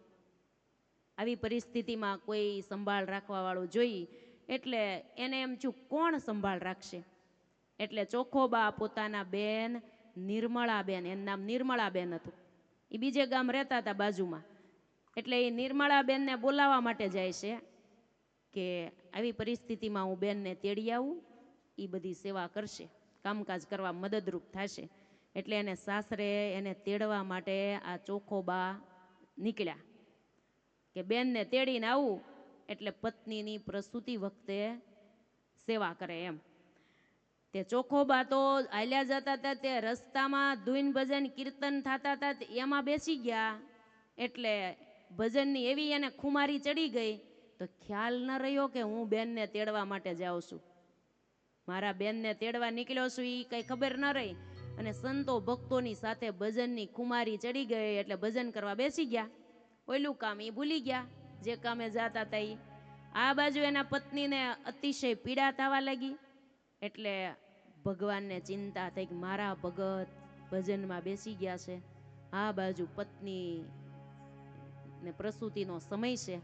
આવી પરિસ્થિતિમાં કોઈ સંભાળ રાખવા વાળું જોઈ એટલે એને એમ થયું કોણ સંભાળ રાખશે. એટલે ચોખોબા પોતાના બેન નિર્મળાબેન, એનું નામ નિર્મળાબેન હતું, એ બીજે ગામ રહેતા હતા બાજુમાં. એટલે એ નિર્મળાબેનને બોલાવવા માટે જાય છે કે આવી પરિસ્થિતિમાં હું બેનને તેડી આવું, એ બધી સેવા કરશે, કામકાજ કરવા મદદરૂપ થશે. એટલે એને સાસરે એને તેડવા માટે આ ચોખોબા નીકળ્યા કે બેનને તેડીને આવું એટલે પત્નીની પ્રસૂતિ વખતે સેવા કરે એમ. તે ચોખોબા તો હાલ્યા જતા હતા, તે રસ્તામાં ધૂન ભજન કીર્તન થતા હતા, એમાં બેસી ગયા. એટલે ભજનની એવી એને ખુમારી ચડી ગઈ તો ખ્યાલ ન રહ્યો કે હું બેનને તેડવા માટે જાઉં છું, મારા બેનને તેડવા નીકળ્યો છું, એ કંઈ ખબર ન રહી. અને સંતો ભક્તોની સાથે ભજનની ખુમારી ચડી ગઈ એટલે ભજન કરવા બેસી ગયા. ઓલું કામ એ ભૂલી ગયા જે કામે જાતા હતા એ. આ બાજુ એના પત્નીને અતિશય પીડા થવા લાગી. એટલે ભગવાનને ચિંતા થઈ કે મારા ભગત ભજનમાં બેસી ગયા છે, આ બાજુ પત્ની ને પ્રસૂતિનો સમય છે,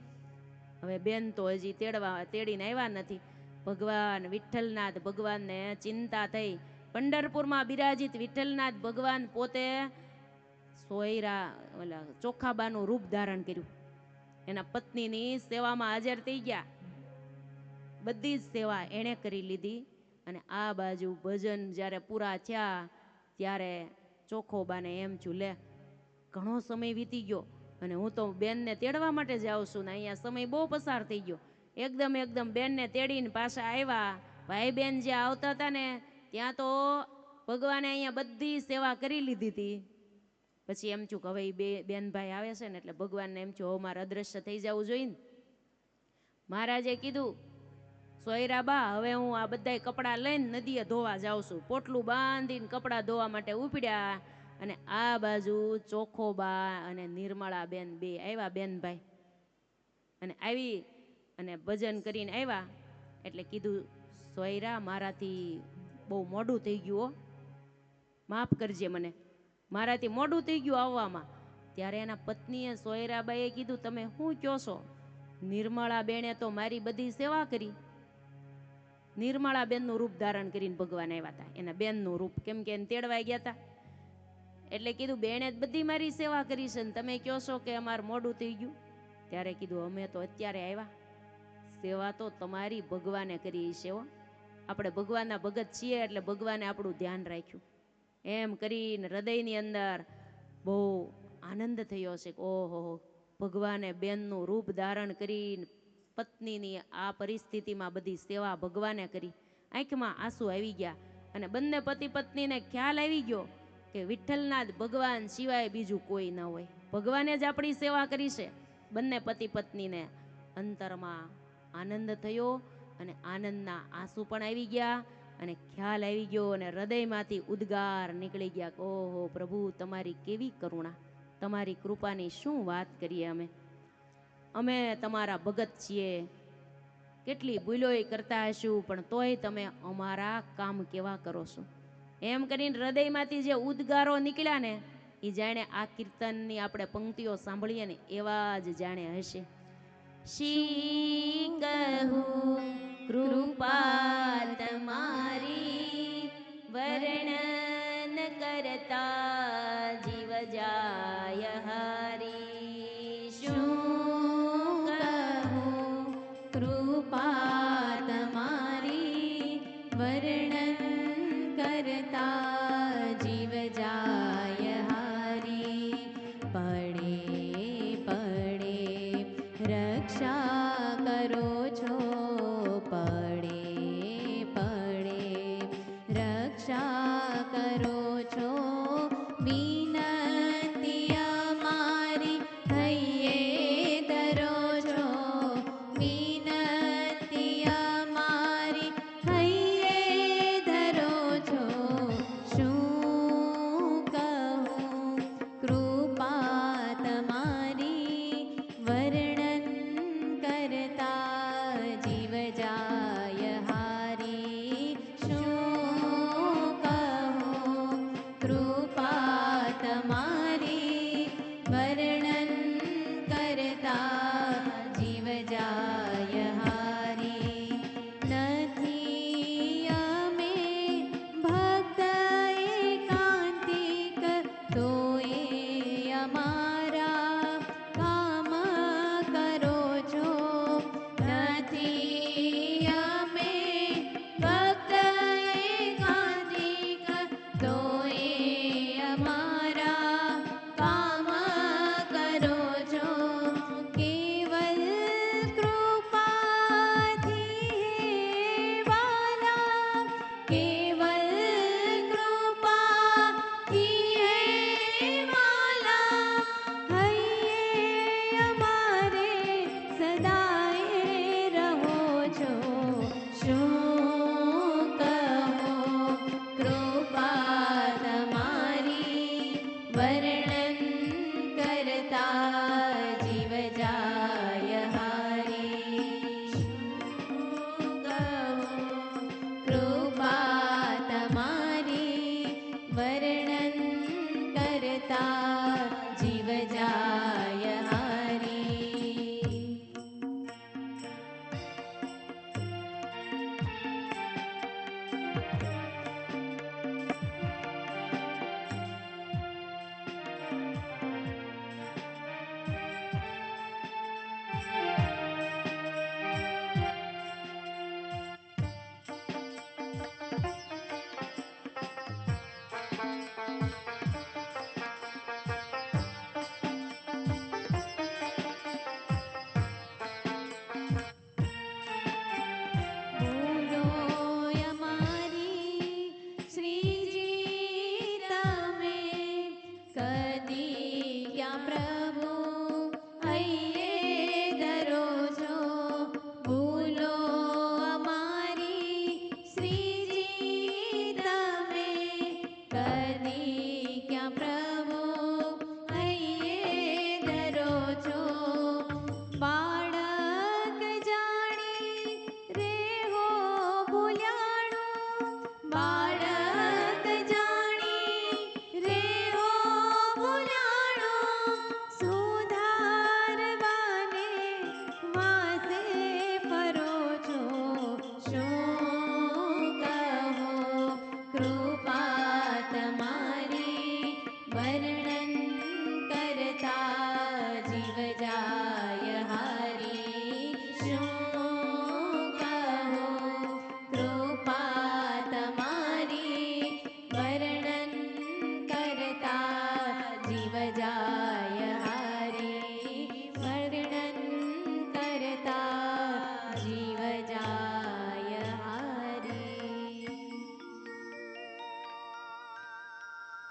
હવે બેન તો હજી તેડીને આવ્યા નથી. ભગવાન વિઠ્ઠલનાથ ભગવાનને ચિંતા થઈ. પંઢરપુરમાં બિરાજિત વિઠ્ઠલનાથ ભગવાન પોતે ચોખાબાનું રૂપ ધારણ કર્યું. એના પત્નીની સેવામાં હાજર થઈ ગયા. બધી જ સેવા એણે કરી લીધી. અને આ બાજુ ભજન જ્યારે પૂરા થયા ત્યારે ચોખોબાને એમ છું, લે ઘણો સમય વીતી ગયો અને હું તો બેનને તેડવા માટે જાઉં છું ને અહીંયા સમય બહુ પસાર થઈ ગયો. એકદમ બેનને તેડીને પાછા આવ્યા. ભાઈ બેન જે આવતા હતા ને ત્યાં તો ભગવાને અહીંયા બધી સેવા કરી લીધી હતી. પછી એમ છું કે હવે બે બેન ભાઈ આવે છે ને એટલે ભગવાનને એમ છું હવે મારે અદ્રશ્ય થઈ જવું જોઈએ ને. મહારાજે કીધું, સોયરાબા હવે હું આ બધાય કપડાં લઈને નદીએ ધોવા જાઉં છું. પોટલું બાંધીને કપડાં ધોવા માટે ઉપડ્યા અને આ બાજુ ચોખોબા અને નિર્મળા બેન બે આવ્યા બેનભાઈ. અને આવી અને ભજન કરીને આવ્યા એટલે કીધું, સોયરા મારાથી બહુ મોડું થઈ ગયું હો, માફ કરજે મને, મારાથી મોડું થઈ ગયું આવવામાં. ત્યારે એના પત્નીએ સોયરાબાઈએ કીધું, તમે શું કહો છો? નિર્મળા બેને તો મારી બધી સેવા કરી. નિર્મળા બેનનું રૂપ ધારણ કરીને ભગવાન આવ્યા હતા, એના બેનનું રૂપ, કેમ કે એને તેડવાઈ ગયા હતા. એટલે કીધું, બેને જ બધી મારી સેવા કરી છે ને તમે કહો છો કે અમારે મોડું થઈ ગયું. ત્યારે કીધું, અમે તો અત્યારે આવ્યા, સેવા તો તમારી ભગવાને કરી છે હો. આપણે ભગવાનના ભગત છીએ એટલે ભગવાને આપણું ધ્યાન રાખ્યું. એમ કરીને હૃદયની અંદર બહુ આનંદ થયો છે કે ઓહો, ભગવાને બેનનું રૂપ ધારણ કરીને પત્નીની આ પરિસ્થિતિમાં બધી સેવા ભગવાને કરી. આંખમાં આંસુ આવી ગયા અને બંને પતિ પત્નીને ખ્યાલ આવી ગયો કે વિઠ્ઠલના જ ભગવાન સિવાય બીજું કોઈ ન હોય, ભગવાને જ આપણી સેવા કરી છે. બંને પતિ પત્નીને અંતરમાં આનંદ થયો અને આનંદના આંસુ પણ આવી ગયા અને ખ્યાલ આવી ગયો અને હૃદયમાંથી ઉદ્ગાર નીકળી ગયા કે ઓહો પ્રભુ, તમારી કેવી કરુણા, તમારી કૃપાની શું વાત કરીએ. અમે તમારા ભગત છીએ, કેટલી ભૂલોય કરતા હશું પણ તોય તમે અમારા કામ કેવા કરો છો. એમ કરીને હૃદયમાંથી જે ઉદ્ગારો નીકળ્યા ને એ જાણે આ કીર્તનની આપણે પંક્તિઓ સાંભળીએ ને એવા જ જાણે હશે. શી કહું કૃપા તમારી, વર્ણન કરતા જીવ જાય હારી. શું કહું કૃપા તમારી, વર્ણન કરતા જીવ જાય હારી. પડે પડે રક્ષા કરો છો, પડે પડે રક્ષા કરો છો. વિનંતી અમારી હૈયે ધરો છો, વિનંતી અમારી હૈયે ધરો છો. શું કહું કૃપા તમારી, વર્ણન કરતા જીવ જાય હારી. શું કહું કૃપા તમારી, વર્ણન કરતા જીવ જાય હારી. નથી અમે ભક્ત એકાંતિક, તોય અમારા કામ કરો છો. નથી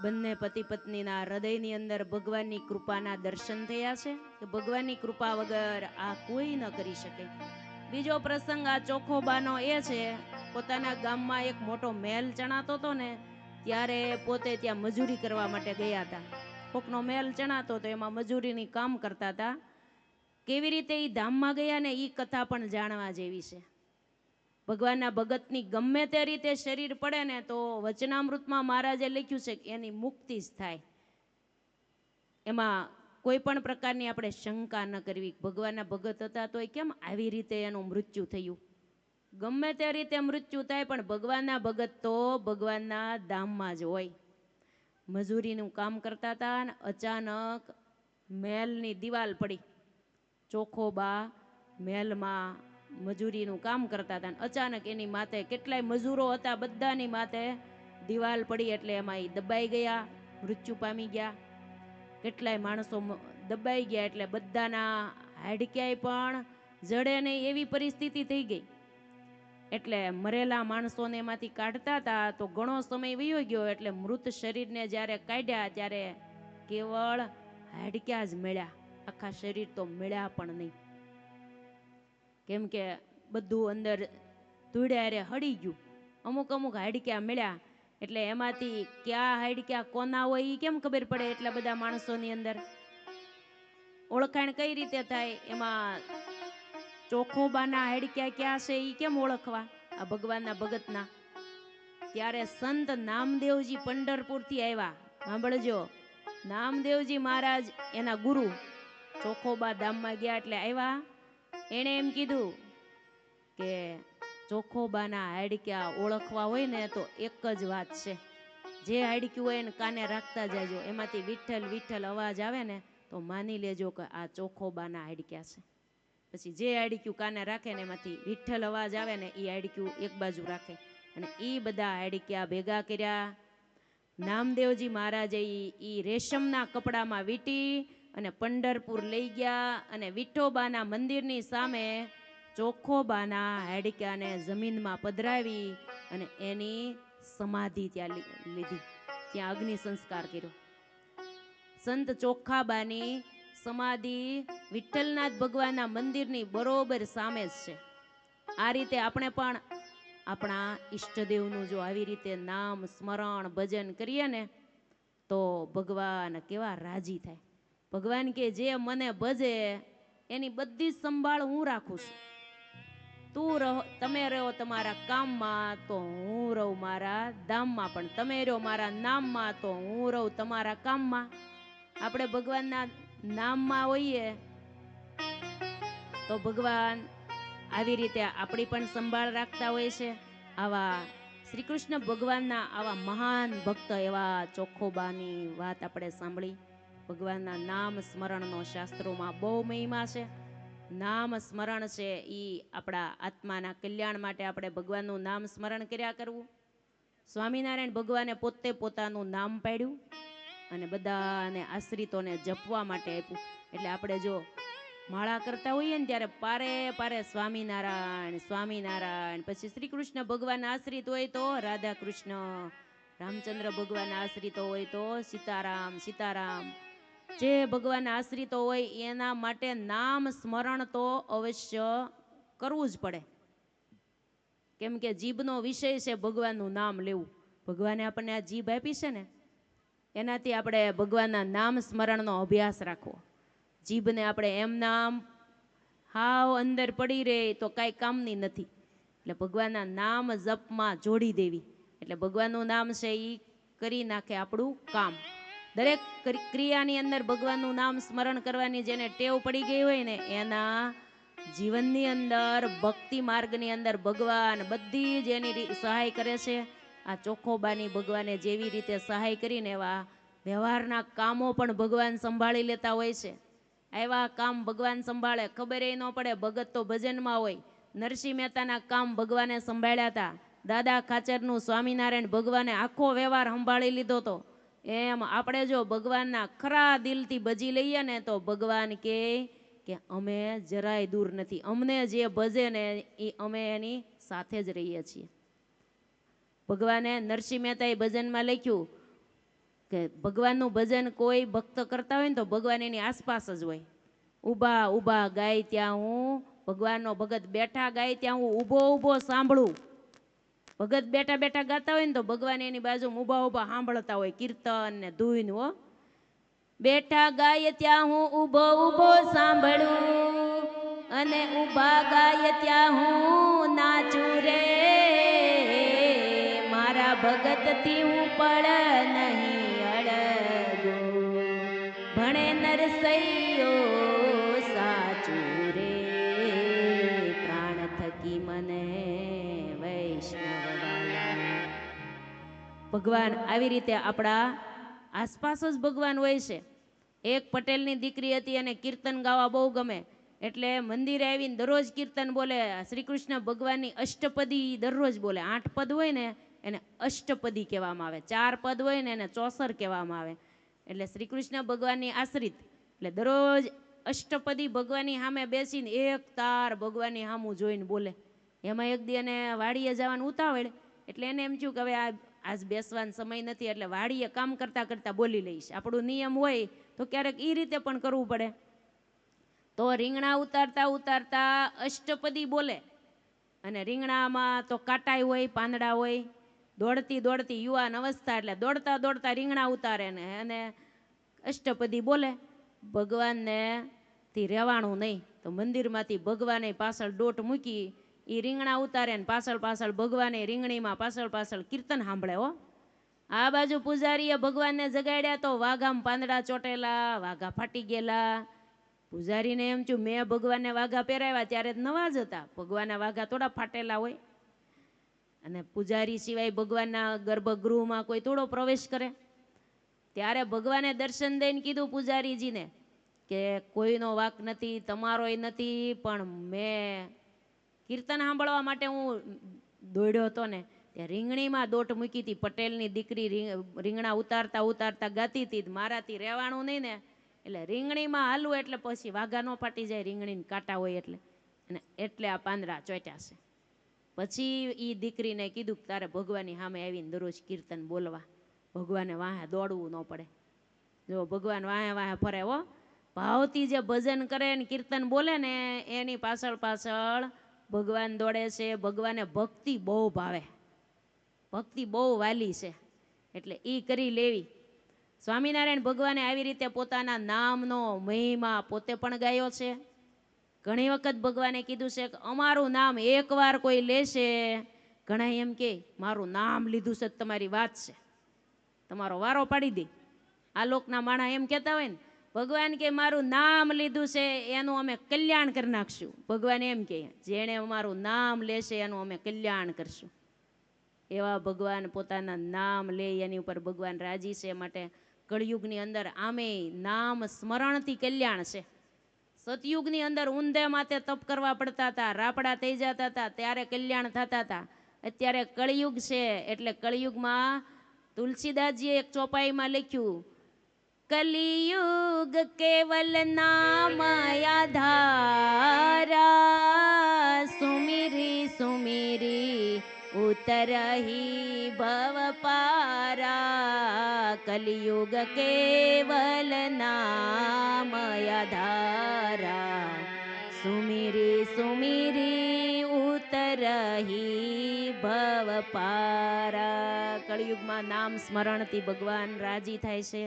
બંને પતિ પત્નીના હૃદયની અંદર ભગવાનની કૃપાના દર્શન થયા છે કે ભગવાનની કૃપા વગર આ કોઈ ન કરી શકે. બીજો પ્રસંગ આ ચોખોબાનો એ છે, પોતાના ગામમાં એક મોટો મહેલ ચણાતો હતો ને, ત્યારે પોતે ત્યાં મજૂરી કરવા માટે ગયા હતા. કોકનો મહેલ ચણાતો તો એમાં મજૂરીની કામ કરતા હતા. કેવી રીતે એ ધામમાં ગયા ને એ કથા પણ જાણવા જેવી છે. ભગવાનના ભગતની ગમે તે રીતે શરીર પડે ને તો વચનામૃતમાં મહારાજે લખ્યું છે કે એની મુક્તિ જ થાય. એમાં કોઈ પણ પ્રકારની આપણે શંકા ન કરવી. ભગવાનના ભગત હતા તો કેમ આવી રીતે એનું મૃત્યુ થયું? ગમે તે રીતે મૃત્યુ થાય પણ ભગવાનના ભગત તો ભગવાનના ધામમાં જ હોય. મજૂરીનું કામ કરતા હતા અને અચાનક મહેલની દિવાલ પડી. ચોખોબા મહેલમાં મજૂરીનું કામ કરતા હતા, અચાનક એની માથે કેટલાય મજૂરો હતા, બધાની માથે દિવાલ પડી એટલે એમાં એ દબાઈ ગયા, મૃત્યુ પામી ગયા. કેટલાય માણસો દબાઈ ગયા એટલે બધાના હાડક્યાય પણ જડે નહીં એવી પરિસ્થિતિ થઈ ગઈ. એટલે મરેલા માણસોને એમાંથી કાઢતા હતા તો ઘણો સમય વયો ગયો. એટલે મૃત શરીરને જ્યારે કાઢ્યા ત્યારે કેવળ હાડક્યા જ મળ્યા, આખા શરીર તો મળ્યા પણ નહીં. કેમ કે બધું અંદર ધૂળે હળી ગયું. અમુક અમુક હાડક્યા મળ્યા એટલે એમાંથી ક્યાં હાડક્યા કોના હોય એ કેમ ખબર પડે? એટલા બધા માણસોની અંદર ઓળખાણ કઈ રીતે થાય? એમાં ચોખોબાના હાડક્યા ક્યાં છે એ કેમ ઓળખવા? આ ભગવાનના ભગતના. ત્યારે સંત નામદેવજી પંઢરપુરથી આવ્યા. સાંભળજો, નામદેવજી મહારાજ એના ગુરુ ચોખોબા ધામમાં ગયા એટલે આવ્યા. એણે એમ કીધું કે ચોખોબાના હાડક્યા ઓળખવા હોય ને તો એક જ વાત છે, જે હાડક્યું હોય એને કાને રાખતા જાજો, એમાંથી વિઠ્ઠલ વિઠ્ઠલ અવાજ આવે ને તો માની લેજો કે આ ચોખોબાના હાડક્યા છે. પછી જે હાડક્યું કાને રાખે ને એમાંથી વિઠ્ઠલ અવાજ આવે ને એ હાડક્યું એક બાજુ રાખે. અને એ બધા હાડક્યા ભેગા કર્યા. નામદેવજી મહારાજે એ રેશમના કપડામાં વીંટી અને પંઢરપુર લઈ ગયા અને વિઠોબાના મંદિરની સામે ચોખોબાના હાડક્યાને જમીનમાં પધરાવી અને એની સમાધિ ત્યાં લીધી. ત્યાં અગ્નિ સંસ્કાર કર્યો. સંત ચોખાબાની સમાધિ વિઠ્ઠલનાથ ભગવાનના મંદિરની બરોબર સામે જ છે. આ રીતે આપણે પણ આપણા ઈષ્ટદેવનું જો આવી રીતે નામ સ્મરણ ભજન કરીએ ને તો ભગવાન કેવા રાજી થાય. ભગવાન કે જે મને ભજે એની બધી જ સંભાળ હું રાખું છું. તમે રહો તમારા કામમાં તો હું રહું મારા ધામમાં, પણ તમે રહો મારા નામમાં તો હું રહું તમારા કામમાં. આપણે ભગવાનના નામમાં હોઈએ તો ભગવાન આવી રીતે આપણી પણ સંભાળ રાખતા હોય છે. આવા શ્રી કૃષ્ણ ભગવાનના આવા મહાન ભક્ત એવા ચોખોબાની વાત આપણે સાંભળી. ભગવાનના નામ સ્મરણનો શાસ્ત્રોમાં બહુ મહિમા છે. નામ સ્મરણ છે એ આપણા આત્માના કલ્યાણ માટે આપણે ભગવાનનું નામ સ્મરણ કર્યા કરવું. સ્વામિનારાયણ ભગવાને પોતે પોતાનું નામ પાડ્યું અને બધાને આશ્રિતોને જપવા માટે આપ્યું. એટલે આપણે જો માળા કરતા હોઈએ ને ત્યારે પારે પારે સ્વામિનારાયણ સ્વામિનારાયણ, પછી શ્રી કૃષ્ણ ભગવાન આશ્રિત હોય તો રાધા કૃષ્ણ, રામચંદ્ર ભગવાન આશ્રિતો હોય તો સીતારામ સીતારામ. જે ભગવાન આશ્રિતો હોય એના માટે નામ સ્મરણ તો અવશ્ય કરવું જ પડે. કેમ કે જીભનો વિષય છે ભગવાનનું નામ લેવું. ભગવાને આપણને આ જીભ આપી છે ને, એનાથી આપણે ભગવાનના નામ સ્મરણનો અભ્યાસ રાખવો. જીભને આપણે એમ નામ હાવ અંદર પડી રહે તો કાંઈ કામની નથી. એટલે ભગવાનના નામ જપમાં જોડી દેવી. એટલે ભગવાનનું નામ છે એ કરી નાખે આપણું કામ. દરેક ક્રિયાની અંદર ભગવાનનું નામ સ્મરણ કરવાની જેને ટેવ પડી ગઈ હોય ને એના જીવનની અંદર ભક્તિ માર્ગની અંદર ભગવાન બધી જ એની સહાય કરે છે. આ ચોખોબાની ભગવાને જેવી રીતે સહાય કરીને એવા વ્યવહારના કામો પણ ભગવાન સંભાળી લેતા હોય છે. એવા કામ ભગવાન સંભાળે, ખબર ન પડે. ભગત તો ભજનમાં હોય. નરસિંહ મહેતાના કામ ભગવાને સંભાળ્યા હતા. દાદા ખાચરનું સ્વામિનારાયણ ભગવાને આખો વ્યવહાર સંભાળી લીધો હતો. એમ આપણે જો ભગવાનના ખરા દિલથી ભજી લઈએ ને તો ભગવાન કે અમે જરાય દૂર નથી, અમને જે ભજે ને એ અમે એની સાથે જ રહીએ છીએ. ભગવાને નરસિંહ મહેતાએ ભજનમાં લખ્યું કે ભગવાનનું ભજન કોઈ ભક્ત કરતા હોય ને તો ભગવાન એની આસપાસ જ હોય. ઊભા ઊભા ગાય ત્યાં હું, ભગવાનનો ભગત બેઠા ગાય ત્યાં હું ઊભો ઊભો સાંભળું. ભગત બેઠા બેઠા ગાતા હોય ને તો ભગવાન એની બાજુમાં ઊભા ઊભા સાંભળતા હોય કીર્તન ને ધૂન. હો, બેઠા ગાય ત્યાં હું ઊભો ઊભો સાંભળું અને ઊભા ગાય ત્યાં હું નાચું રે. મારા ભગતથી હું પડ નહીં અડગો, ભણે નરસૈયો સાચું રે. પ્રાણ થકી મને વૈષ્ણવ વાલા. ભગવાન આવી રીતે આપણા આસપાસ જ ભગવાન હોય છે. એક પટેલની દીકરી હતી અને કીર્તન ગાવા બહુ ગમે, એટલે મંદિરે આવીને દરરોજ કીર્તન બોલે. શ્રી કૃષ્ણ ભગવાનની અષ્ટપદી દરરોજ બોલે. 8 પદ હોય ને એને અષ્ટપદી કહેવામાં આવે, 4 પદ હોય ને એને ચોસર કહેવામાં આવે. એટલે શ્રી કૃષ્ણ ભગવાનની આશ્રિત, એટલે દરરોજ અષ્ટપદી ભગવાનની સામે બેસીને એક તાર ભગવાનની સામું જોઈને બોલે. એમાં એક દી એને વાડીએ જવાનું ઉતાવળ, એટલે એને એમ થયું કે હવે આજ બેસવાનો સમય નથી, એટલે વાડીએ કામ કરતા કરતા બોલી લઈશ. આપણું નિયમ હોય તો ક્યારેક એ રીતે પણ કરવું પડે. તો રીંગણા ઉતારતા ઉતારતા અષ્ટપદી બોલે, અને રીંગણામાં તો કાંટાઈ હોય, પાંદડા હોય. દોડતી દોડતી યુવાન અવસ્થા, એટલે દોડતા દોડતા રીંગણા ઉતારે ને અને અષ્ટપદી બોલે. ભગવાનને થી રહેવાનું નહીં, તો મંદિરમાંથી ભગવાને પાછળ દોટ મૂકી એ રીંગણા ઉતારે ને પાછળ પાછળ ભગવાને રીંગણીમાં પાછળ પાછળ કીર્તન સાંભળે. હો, આ બાજુ પૂજારીએ ભગવાનને જગાડ્યા તો વાઘામાં પાંદડા ચોટેલા, વાઘા ફાટી ગયેલા. પૂજારીને એમ થયું મેં ભગવાનને વાઘા પહેરાવ્યા ત્યારે જ નવા જ હતા, ભગવાનના વાઘા થોડા ફાટેલા હોય. અને પૂજારી સિવાય ભગવાનના ગર્ભગૃહમાં કોઈ થોડો પ્રવેશ કરે. ત્યારે ભગવાને દર્શન દઈને કીધું પૂજારીજીને કે કોઈનો વાંક નથી, તમારોય નથી, પણ મેં કીર્તન સાંભળવા માટે હું દોડ્યો હતો ને, ત્યાં રીંગણીમાં દોટ મૂકી હતી. પટેલની દીકરી રીંગણા ઉતારતા ઉતારતા ગાતી હતી, મારાથી રહેવાનું નહીં ને, એટલે રીંગણીમાં હાલવું એટલે પછી વાઘા ન ફાટી જાય, રીંગણીને કાંટા હોય એટલે, અને એટલે આ પાંદડા ચોટ્યા છે. પછી એ દીકરીને કીધું કે તારે ભગવાનની સામે આવીને દરરોજ કીર્તન બોલવા, ભગવાને વાહે દોડવું ન પડે. જો ભગવાન વાહે વાહે ફરે. હો, ભાવથી જે ભજન કરે ને કીર્તન બોલે ને એની પાછળ પાછળ ભગવાન દોડે છે. ભગવાને ભક્તિ બહુ ભાવે, ભક્તિ બહુ વાલી છે, એટલે એ કરી લેવી. સ્વામિનારાયણ ભગવાને આવી રીતે પોતાના નામનો મહિમા પોતે પણ ગાયો છે. ઘણી વખત ભગવાને કીધું છે કે અમારું નામ એકવાર કોઈ લેશે, ઘણા એમ કે મારું નામ લીધું છે તમારી વાત છે, તમારો વારો પાડી દે. આ લોકના માણા એમ કહેતા હોય ને, ભગવાન કે મારું નામ લીધું છે એનું અમે કલ્યાણ કરી નાખશું. ભગવાન એમ કે જેણે અમારું નામ લેશે એનું અમે કલ્યાણ કરશું. એવા ભગવાન પોતાના નામ લે એની ઉપર ભગવાન રાજી છે. માટે કળિયુગની અંદર આમે નામ સ્મરણથી કલ્યાણ છે. સતયુગની અંદર ઊંધે માથે તપ કરવા પડતા હતા, રાપડા થઈ જતા હતા, ત્યારે કલ્યાણ થતા હતા. અત્યારે કળિયુગ છે, એટલે કળિયુગમાં તુલસીદાસજીએ એક ચોપાઈમાં લખ્યું, કલિયુગ કેવલ નામ આધારા, સુમિરી સુમિરી ઉતરહી ભવ પારા. કલિયુગ કેવલ નામ આધારા, સુમિરી સુમિરી ઉતરહી ભવ પારા. કળિયુગમાં નામ સ્મરણથી ભગવાન રાજી થાય છે.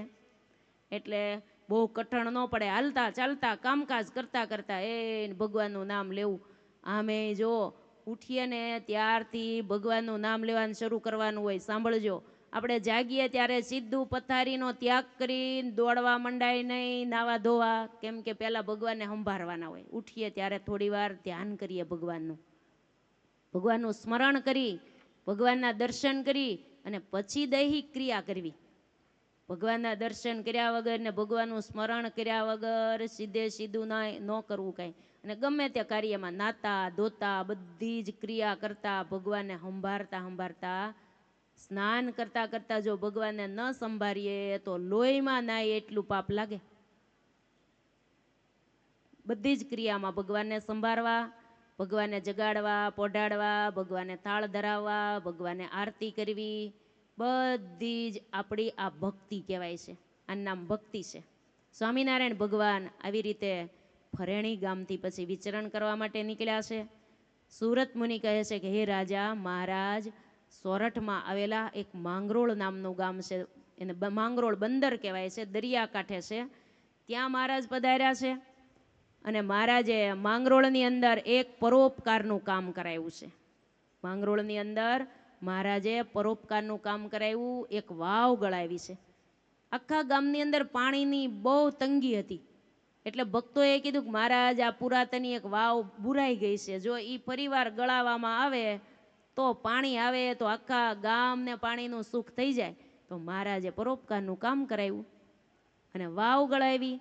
એટલે બહુ કઠણ ન પડે, હાલતા ચાલતા કામકાજ કરતા કરતા એ ભગવાનનું નામ લેવું. આમે જો ઉઠીએ ને ત્યારથી ભગવાનનું નામ લેવાનું શરૂ કરવાનું હોય. સાંભળજો, આપણે જાગીએ ત્યારે સીધું પથારીનો ત્યાગ કરીને દોડવા મંડાય નહીં, નાવા ધોવા, કેમ કે પહેલાં ભગવાનને સંભાળવાના હોય. ઉઠીએ ત્યારે થોડી વાર ધ્યાન કરીએ ભગવાનનું સ્મરણ કરી, ભગવાનના દર્શન કરી અને પછી દૈહિક ક્રિયા કરવી. ભગવાનના દર્શન કર્યા વગર ને ભગવાનનું સ્મરણ કર્યા વગર સીધે સીધું ન કરવું કાંઈ. અને ગમે તે કાર્યમાં નાતા ધોતા બધી જ ક્રિયા કરતા ભગવાનને સંભાળતા સંભાળતા, સ્નાન કરતા કરતા જો ભગવાનને ન સંભાળીએ તો લોહીમાં નાય એટલું પાપ લાગે. બધી જ ક્રિયામાં ભગવાનને સંભાળવા, ભગવાનને જગાડવા પોઢાડવા, ભગવાનને થાળ ધરાવવા, ભગવાનને આરતી કરવી, બધી જ આપણી આ ભક્તિ કહેવાય છે. આનું નામ ભક્તિ છે. સ્વામિનારાયણ ભગવાન આવી રીતે ફરેણી ગામથી પછી વિચરણ કરવા માટે નીકળ્યા છે. સુરત મુનિ કહે છે કે હે રાજા મહારાજ, સોરઠમાં આવેલા એક માંગરોળ નામનું ગામ છે, એને માંગરોળ બંદર કહેવાય છે, દરિયાકાંઠે છે. ત્યાં મહારાજ પધાર્યા છે અને મહારાજે માંગરોળની અંદર એક પરોપકારનું કામ કરાવ્યું છે. માંગરોળની અંદર મહારાજે પરોપકારનું કામ કરાવ્યું, એક વાવ ગળાવી છે. આખા ગામની અંદર પાણીની બહુ તંગી હતી, એટલે ભક્તોએ કીધું કે મહારાજ આ પુરાતની એક વાવ બુરાઈ ગઈ છે, જો એ ફરીવાર ગળાવવામાં આવે તો પાણી આવે તો આખા ગામને પાણીનું સુખ થઈ જાય. તો મહારાજે પરોપકારનું કામ કરાવ્યું અને વાવ ગળાવી.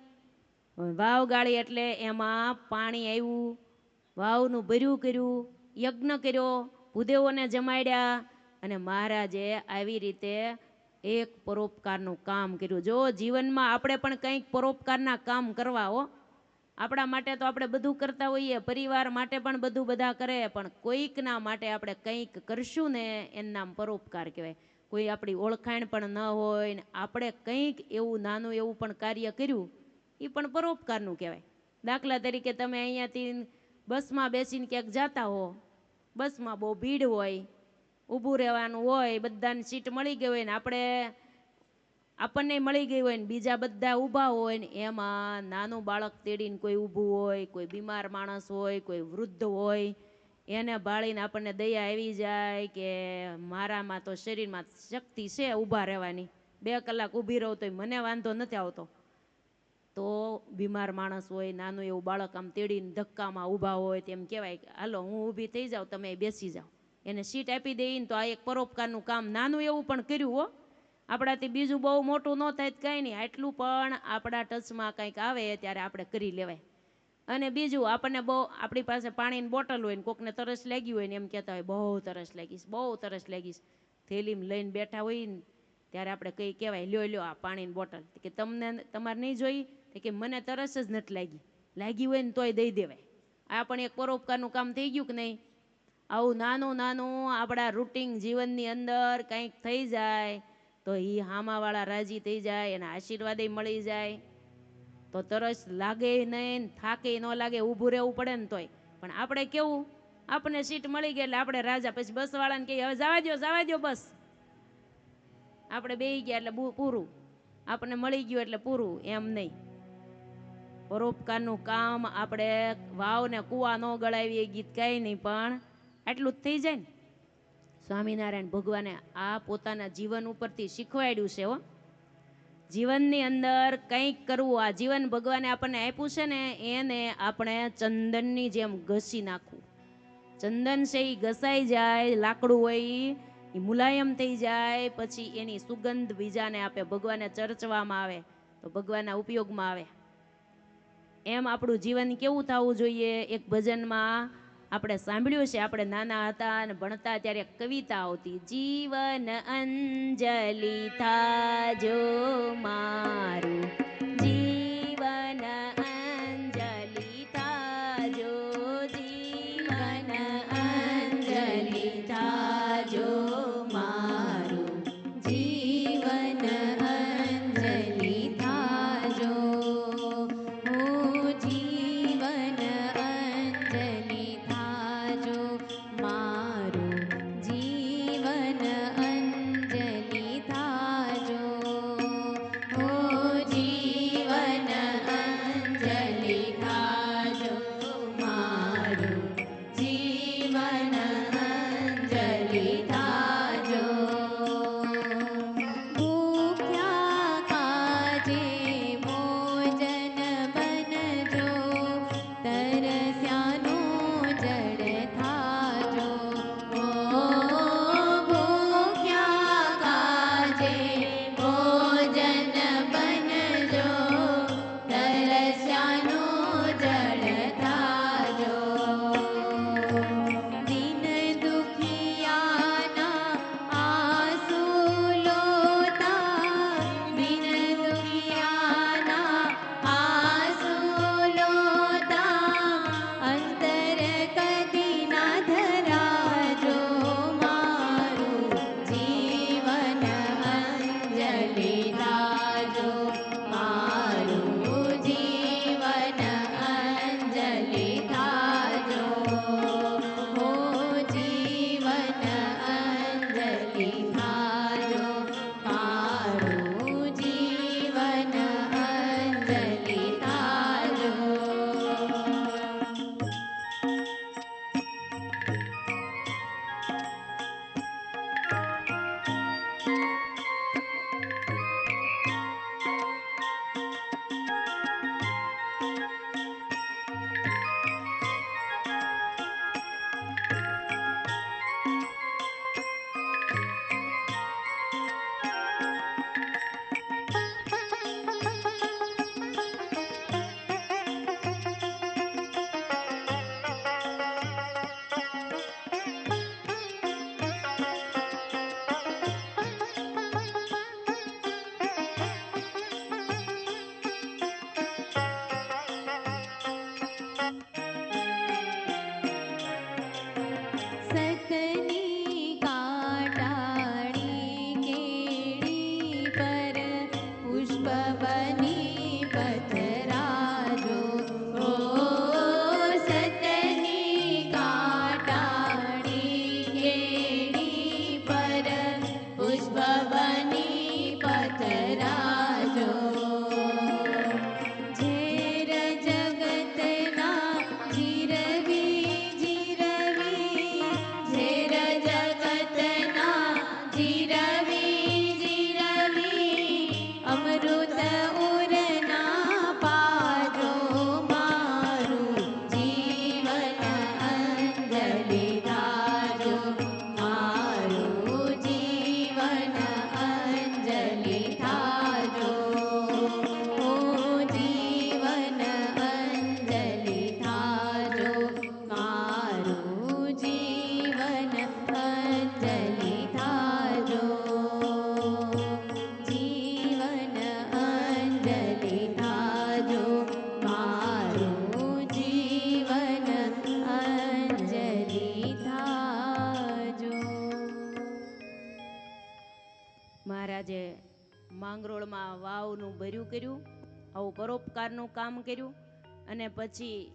વાવ ગાળી એટલે એમાં પાણી આવ્યું, વાવનું ભર્યું કર્યું, યજ્ઞ કર્યો, ભૂદેવોને જમાડ્યા અને મહારાજે આવી રીતે એક પરોપકારનું કામ કર્યું. જો જીવનમાં આપણે પણ કંઈક પરોપકારના કામ કરવા હો. આપણા માટે તો આપણે બધું કરતા હોઈએ, પરિવાર માટે પણ બધું બધા કરે, પણ કોઈકના માટે આપણે કંઈક કરશું ને એનું નામ પરોપકાર કહેવાય. કોઈ આપણી ઓળખાણ પણ ન હોય ને આપણે કંઈક એવું નાનું એવું પણ કાર્ય કર્યું, એ પણ પરોપકારનું કહેવાય. દાખલા તરીકે તમે અહીંયાથી બસમાં બેસીને ક્યાંક જતા હો, બસમાં બહુ ભીડ હોય, ઊભું રહેવાનું હોય, બધાને સીટ મળી ગઈ હોય ને આપણને મળી ગઈ હોય ને બીજા બધા ઊભા હોય ને એમાં નાનું બાળક તેડીને કોઈ ઊભું હોય, કોઈ બીમાર માણસ હોય, કોઈ વૃદ્ધ હોય, એને ભાળીને આપણને દયા આવી જાય કે મારામાં તો શરીરમાં શક્તિ છે ઊભા રહેવાની, 2 કલાક ઊભી રહો તોય મને વાંધો નથી આવતો. તો બીમાર માણસ હોય, નાનું એવું બાળક આમ તેડીને ધક્કામાં ઊભા હોય તેમ કહેવાય કે હાલો હું ઊભી થઈ જાઉં, તમે બેસી જાઓ, એને સીટ આપી દઈને. તો આ એક પરોપકારનું કામ નાનું એવું પણ કર્યું હો. આપણાથી બીજું બહુ મોટું ન થાય કંઈ નહીં, આટલું પણ આપણા ટચમાં કંઈક આવે ત્યારે આપણે કરી લેવાય. અને બીજું આપણને બહુ, આપણી પાસે પાણીની બોટલ હોય ને કોકને તરસ લાગી હોય ને એમ કહેતા હોય બહુ તરસ લાગીશ, બહુ તરસ લાગીશ, થેલીમાં લઈને બેઠા હોય ને ત્યારે આપણે કંઈ કહેવાય લ્યો આ પાણીની બોટલ, કે તમને તમારે નહીં જોઈ, કે મને તરસ જ નથી લાગી હોય ને તોય દઈ દેવાય. આ પણ એક પરોપકારનું કામ થઈ ગયું કે નહીં? આવું નાનું નાનું આપણા રૂટીન જીવનની અંદર કંઈક થઈ જાય તો એ હામાવાળા રાજી થઈ જાય, એના આશીર્વાદે મળી જાય. તો તરસ લાગે નહીં, થાકે ન લાગે, ઊભું રહેવું પડે ને તોય. પણ આપણે કેવું, આપણને સીટ મળી ગઈ એટલે આપણે રાજા, પછી બસવાળાને કહીએ હવે જવા દો બસ, આપણે બેસી ગયા એટલે પૂરું, આપણને મળી ગયું એટલે પૂરું, એમ નહીં. પરોપકારનું કામ આપણે વાવને કૂવા ન ગળાવીએ, ગીત કાંઈ નહીં, પણ આટલું જ થઈ જાય ને. સ્વામિનારાયણ ભગવાને આ પોતાના જીવન ઉપરથી શીખવાડ્યું છે હો. જીવનની અંદર કંઈક કરવું, આ જીવન ભગવાને આપણને આપ્યું છે ને એને આપણે ચંદનની જેમ ઘસી નાખવું. ચંદન છે એ ઘસાઈ જાય, લાકડું હોય એ મુલાયમ થઈ જાય, પછી એની સુગંધ બીજાને આપે, ભગવાને ચર્ચવામાં આવે તો ભગવાનના ઉપયોગમાં આવે. એમ આપણું જીવન કેવું થવું જોઈએ? એક ભજનમાં આપણે સાંભળ્યું છે, આપણે નાના હતા અને ભણતા ત્યારે કવિતા આવતી, જીવન અંજલિ થાજો મારું, જીવન અંજલિ થાજો, જીવન અંજલિ થાજો મારું, જીવન અંજલિ થાજો, જીવન અંજલિ થાજો મારું, જીવન અંજલિ થાજો, જીવન અંજલિ થાજો મારું, જીવન અંજલિ થાજો. ભૂખ્યા કાજે ભોજન બનજો, તરસ્યાનો જળ થાજો, ભૂખ્યા કાજે ભોજન બનજો, તરસ્યાનો જળ થાજો, દિન મહારાજે માંગરોળમાં વાવનું ભર્યું કર્યું, આવું પરોપકારનું કામ કર્યું. અને પછી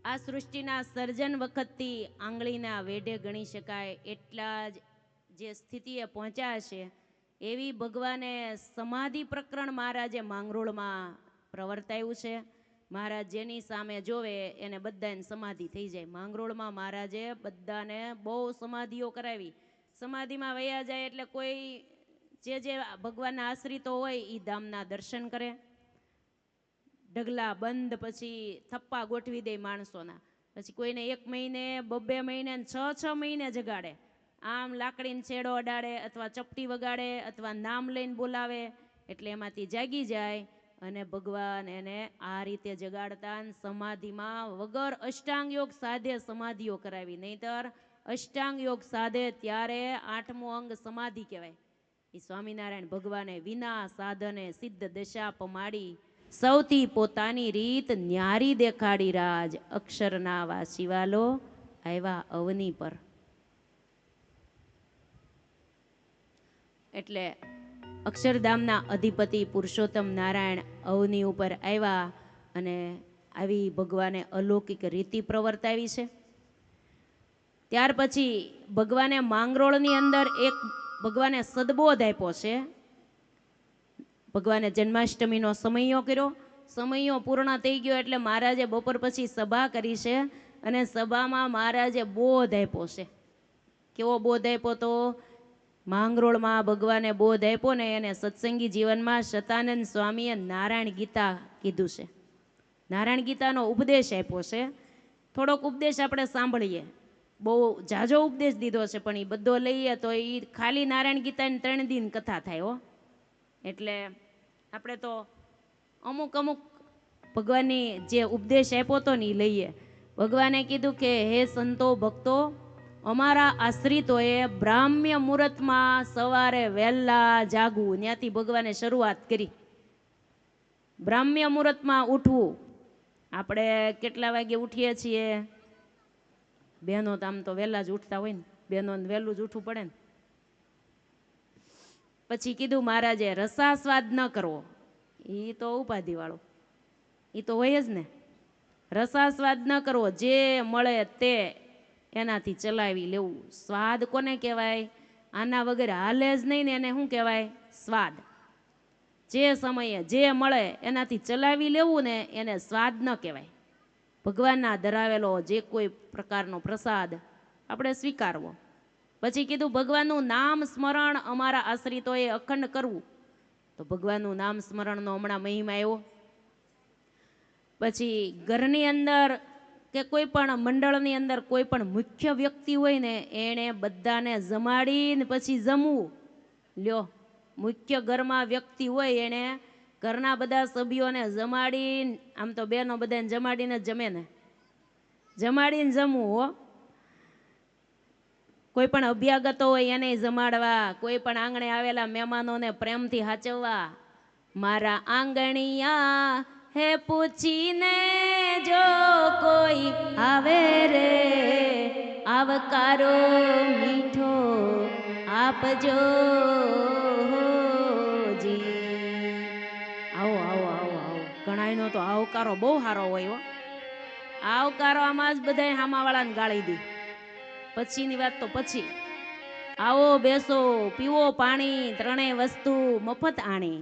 આ સૃષ્ટિના સર્જન વખતથી આંગળીના વેઢે ગણી શકાય એટલા જ જે સ્થિતિએ પહોંચ્યા છે એવી ભગવાને સમાધિ પ્રકરણ મહારાજે માંગરોળમાં પ્રવર્તાયું છે. મહારાજ જેની સામે જોવે એને બધાને સમાધિ થઈ જાય. માંગરોળમાં મહારાજે બધાને બહુ સમાધિઓ કરાવી. સમાધિમાં વયા જાય એટલે કોઈ જે ભગવાનના આશ્રિતો હોય એ ધામના દર્શન કરે. ઢગલા બંધ, પછી થપ્પા ગોઠવી દે માણસોના. પછી કોઈને 1 મહિને 2 મહિને 6 મહિને જગાડે. આમ લાકડીને છેડો અડાડે અથવા ચપટી વગાડે અથવા નામ લઈને બોલાવે એટલે એમાંથી જાગી જાય. અને ભગવાન એને આ રીતે જગાડતા સમાધિમાં વગર અષ્ટાંગ યોગ સાધે સમાધિઓ કરાવી. નહીતર અષ્ટાંગ યોગ સાધે ત્યારે 8મો અંગ સમાધિ કહેવાય. એ સ્વામિનારાયણ ભગવાને વિના સાધને સિદ્ધ દશા પમાડી સૌથી પોતાની રીત ન્યારી દેખાડી રાજ અક્ષરના વાસીવાલો આવ્યા અવની પર. એટલે અક્ષરધામના અધિપતિ પુરુષોત્તમ નારાયણ અવની ઉપર આવ્યા અને આવી ભગવાને અલૌકિક રીતિ પ્રવર્તાવી છે. ત્યાર પછી ભગવાને માંગરોળની અંદર એક ભગવાને સદબોધ આપ્યો છે. ભગવાને જન્માષ્ટમીનો સમયો કર્યો. સમયો પૂર્ણ થઈ ગયો એટલે મહારાજે બપોર પછી સભા કરી છે અને સભામાં મહારાજે બોધ આપ્યો છે. કેવો બોધ આપ્યો? તો માંગરોળમાં ભગવાને બોધ આપ્યો ને એને સત્સંગી જીવનમાં શતાનંદ સ્વામીએ નારાયણ ગીતા કીધું છે. નારાયણ ગીતાનો ઉપદેશ આપ્યો છે. થોડોક ઉપદેશ આપણે સાંભળીએ. બહુ ઝાઝો ઉપદેશ દીધો છે પણ એ બધો લઈએ તો એ ખાલી નારાયણ ગીતાની 3 દિન કથા થાય હો. એટલે આપણે તો અમુક ભગવાનની જે ઉપદેશ આપ્યો હતો ને એ લઈએ. ભગવાને કીધું કે હે સંતો ભક્તો, અમારા આશ્રિતોએ બ્રાહ્મ્ય મુહૂર્તમાં સવારે વહેલા જાગવું. ત્યાંથી ભગવાને શરૂઆત કરી. બ્રાહ્મ્ય મુહૂર્તમાં ઉઠવું. આપણે કેટલા વાગે ઉઠીએ છીએ? બહેનો તો આમ તો વહેલા જ ઉઠતા હોય ને, બહેનોને વહેલું જ ઉઠવું પડે ને. પછી કીધું મહારાજે રસાસ્વાદ ન કરવો. એ તો ઉપાધિ વાળો, એ તો હોય જ ને. રસાસ્વાદ ન કરવો, જે મળે તે એનાથી ચલાવી લેવું. સ્વાદ કોને કહેવાય? આના વગર હાલે જ નહીં ને એને શું કહેવાય? સ્વાદ. જે સમયે જે મળે એનાથી ચલાવી લેવું ને એને સ્વાદ ન કહેવાય. ભગવાનના ધરાવેલો જે કોઈ પ્રકારનો પ્રસાદ આપણે સ્વીકારવો. પછી કીધું ભગવાનનું નામ સ્મરણ અમારા આશ્રિતોએ અખંડ કરવું. તો ભગવાનનું નામ સ્મરણનો હમણાં મહિમા આવ્યો. પછી ઘરની અંદર કે કોઈ પણ મંડળની અંદર કોઈ પણ મુખ્ય વ્યક્તિ હોય ને એણે બધાને જમાડીને પછી જમવું. લ્યો, મુખ્ય ઘરમાં વ્યક્તિ હોય એણે ઘરના બધા સભ્યોને જમાડીને, આમ તો બહેનો બધાને જમાડીને જ જમે ને, જમાડીને જમવું હો. કોઈ પણ અભ્યાગતો હોય એને જમાડવા, કોઈ પણ આંગણે આવેલા મહેમાનોને પ્રેમથી હાચવવા. મારા આંગણિયા હે પૂછીને જો કોઈ આવે રે, આવકારો મીઠો આપજો જી. આવો આવો આવો આવો. ઘણાયનો તો આવકારો બહુ સારો હોય હો. આવકારો આમાં જ બધાય હામાવાળાને ગાળી દી. પછીની વાત તો પછી. આવો બેસો, પીવો પાણી, 3 વસ્તુ મફત આણી.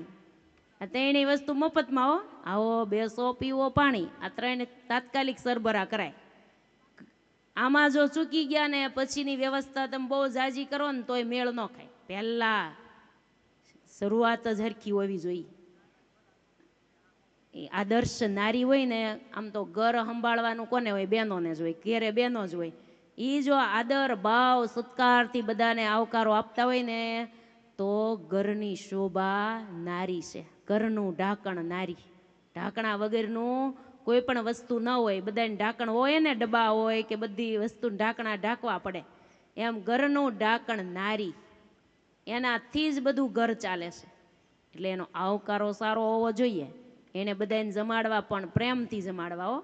આ 3 વસ્તુ મફતમાં હો. આવો બેસો, પીવો પાણી, આ 3 તાત્કાલિક સરભરા કરાય. આમાં જો ચૂકી ગયા ને પછીની વ્યવસ્થા તમે બહુ જાજી કરો ને તોય મેળ ન ખાય. પહેલા શરૂઆત જ હરખી હોવી જોઈએ. એ આદર્શ નારી હોય ને, આમ તો ઘર સંભાળવાનું કોને હોય? બહેનોને જ હોય. ઘેરે બહેનો જ હોય. એ જો આદર ભાવ સત્કારથી બધાને આવકારો આપતા હોય ને તો ઘરની શોભા નારી છે. ઘરનું ઢાંકણ નારી. ઢાંકણા વગરનું કોઈ પણ વસ્તુ ન હોય. બધાને ઢાંકણ હોય ને, ડબ્બા હોય કે બધી વસ્તુ ઢાંકણા ઢાંકવા પડે. એમ ઘરનું ઢાંકણ નારી. એનાથી જ બધું ઘર ચાલે છે. એટલે એનો આવકારો સારો હોવો જોઈએ. એને બધાને જમાડવા પણ પ્રેમથી જમાડવા હો.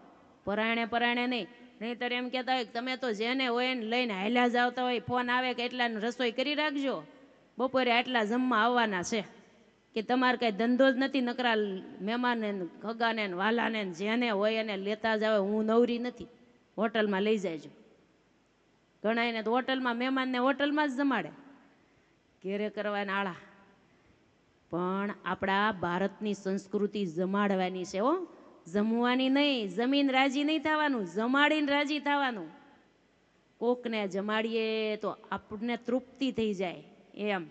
પરાયણે નહીં. નહીંતર એમ કહેતા હોય તમે તો જેને હોય ને લઈને હાલ્યા જ આવતા હોય. ફોન આવે કે એટલાને રસોઈ કરી રાખજો. બપોરે આટલા જમવા આવવાના છે, કે તમારે કાંઈ ધંધો જ નથી, નકરા મહેમાનને ને ખગાને ને વાલાને ને જેને હોય એને લેતા જાવ, હું નવરી નથી, હોટલમાં લઈ જાયજો. ઘણા એને તો હોટલમાં મહેમાનને હોટલમાં જ જમાડે, ઘેરે કરવાના આળા. પણ આપણા ભારતની સંસ્કૃતિ જમાડવાની છે હો, જમવાની નહીં. જમીન રાજી નહીં થવાનું, જમાડીને રાજી થવાનું. કોકને જમાડીએ તો આપણને તૃપ્તિ થઈ જાય એમ.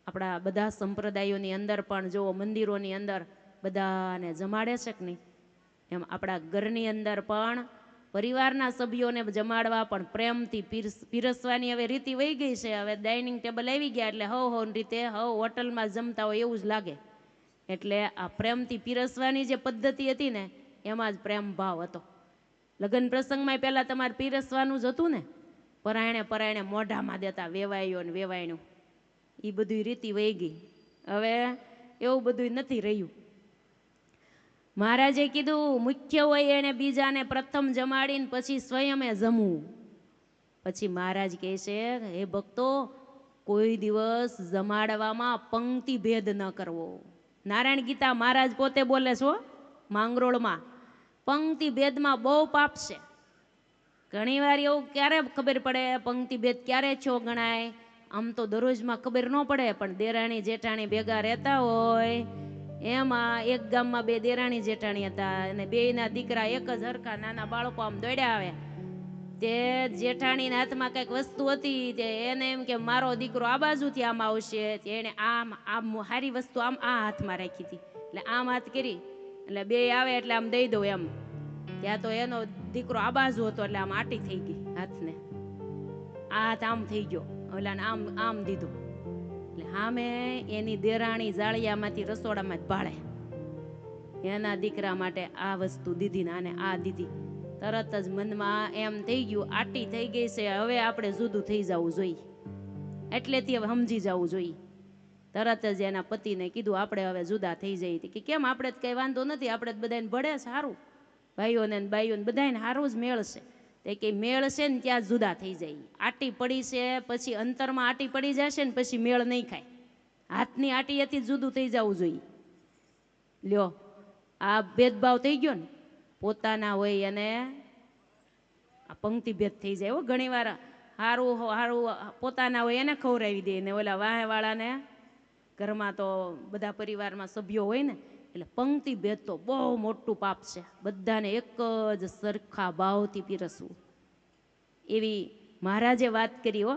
આપણા બધા સંપ્રદાયોની અંદર પણ જો મંદિરોની અંદર બધાને જમાડે છે કે નહીં, એમ આપણા ઘરની અંદર પણ પરિવારના સભ્યોને જમાડવા, પણ પ્રેમથી પીરસવાની હવે રીતિ વહી ગઈ છે. હવે ડાઇનિંગ ટેબલ આવી ગયા એટલે હવ રીતે હોટલમાં જમતા હોય એવું જ લાગે. એટલે આ પ્રેમથી પીરસવાની જે પદ્ધતિ હતી ને, એમાં જ પ્રેમ ભાવ હતો. લગ્ન પ્રસંગમાં પહેલાં તમારે પીરસવાનું જ હતું ને, પરાયણે મોઢામાં દેતા વેવાયો ને વેવાયણું, એ બધી રીતિ વહી ગઈ. હવે એવું બધું નથી રહ્યું. મહારાજે કીધું મુખ્ય હોય એને બીજાને પ્રથમ જમાડીને પછી સ્વયંએ જમવું. પછી મહારાજ કહે છે, હે ભક્તો, કોઈ દિવસ જમાડવામાં પંક્તિ ભેદ ન કરવો. નારાયણ ગીતા મહારાજ પોતે બોલે છો માંગરોળમાં, પંક્તિ ભેદમાં બહુ પાપ છે. ઘણી વાર એવું ક્યારે ખબર પડે પંક્તિ ભેદ ક્યારે છો ગણાય? આમ તો દરરોજમાં ખબર ન પડે, પણ દેરાણી જેઠાણી ભેગા રહેતા હોય, એમાં એક ગામમાં બે દેરાણી જેઠાણી હતા અને બેયના દીકરા એક જ હરખા નાના બાળકો આમ દોડ્યા આવે. તે જેઠાણીના હાથમાં કંઈક વસ્તુ હતી, તે એને એમ કે મારો દીકરો આ બાજુથી આમ આવશે, એને આમ સારી વસ્તુ આમ આ હાથમાં રાખી હતી, એટલે આમ હાથ કરી એટલે બે આવે એટલે આમ દઈ દઉં એમ. ત્યાં તો એનો દીકરો આ બાજુ હતો એટલે આમ આટી થઈ ગઈ હાથને, આ હાથ આમ થઈ ગયો, ઓલા આમ આમ દીધું. એટલે સામે એની દેરાણી જાળિયામાંથી રસોડામાં જ ભાળે, એના દીકરા માટે આ વસ્તુ દીધી ને આને આ દીધી. તરત જ મનમાં એમ થઈ ગયું આટી થઈ ગઈ છે, હવે આપણે જુદું થઈ જવું જોઈએ, એટલેથી હવે સમજી જવું જોઈએ. તરત જ એના પતિને કીધું આપણે હવે જુદા થઈ જઈએ. કે કેમ, આપણે જ કંઈ વાંધો નથી, આપણે જ બધાને ભળે સારું, ભાઈઓને બાઈઓને બધાને સારું જ મેળ છે. તે કે મેળ છે ને ત્યાં જુદા થઈ જાય. આટી પડી છે પછી અંતરમાં આટી પડી જશે ને પછી મેળ નહીં ખાય. હાથની આટીએથી જુદું થઈ જવું જોઈએ. લ્યો, આ ભેદભાવ થઈ ગયો ને, પોતાના હોય અને આ પંક્તિ ભેદ થઈ જાય. ઘણી વાર સારું સારું પોતાના હોય એને ખવડાવી દે ને ઓલા વાહેવાળાને, ઘરમાં તો બધા પરિવારમાં સભ્યો હોય ને, એટલે પંક્તિ ભેદ તો બહુ મોટું પાપ છે. બધાને એક જ સરખા ભાવથી પીરસવું, એવી મહારાજે વાત કરી હો.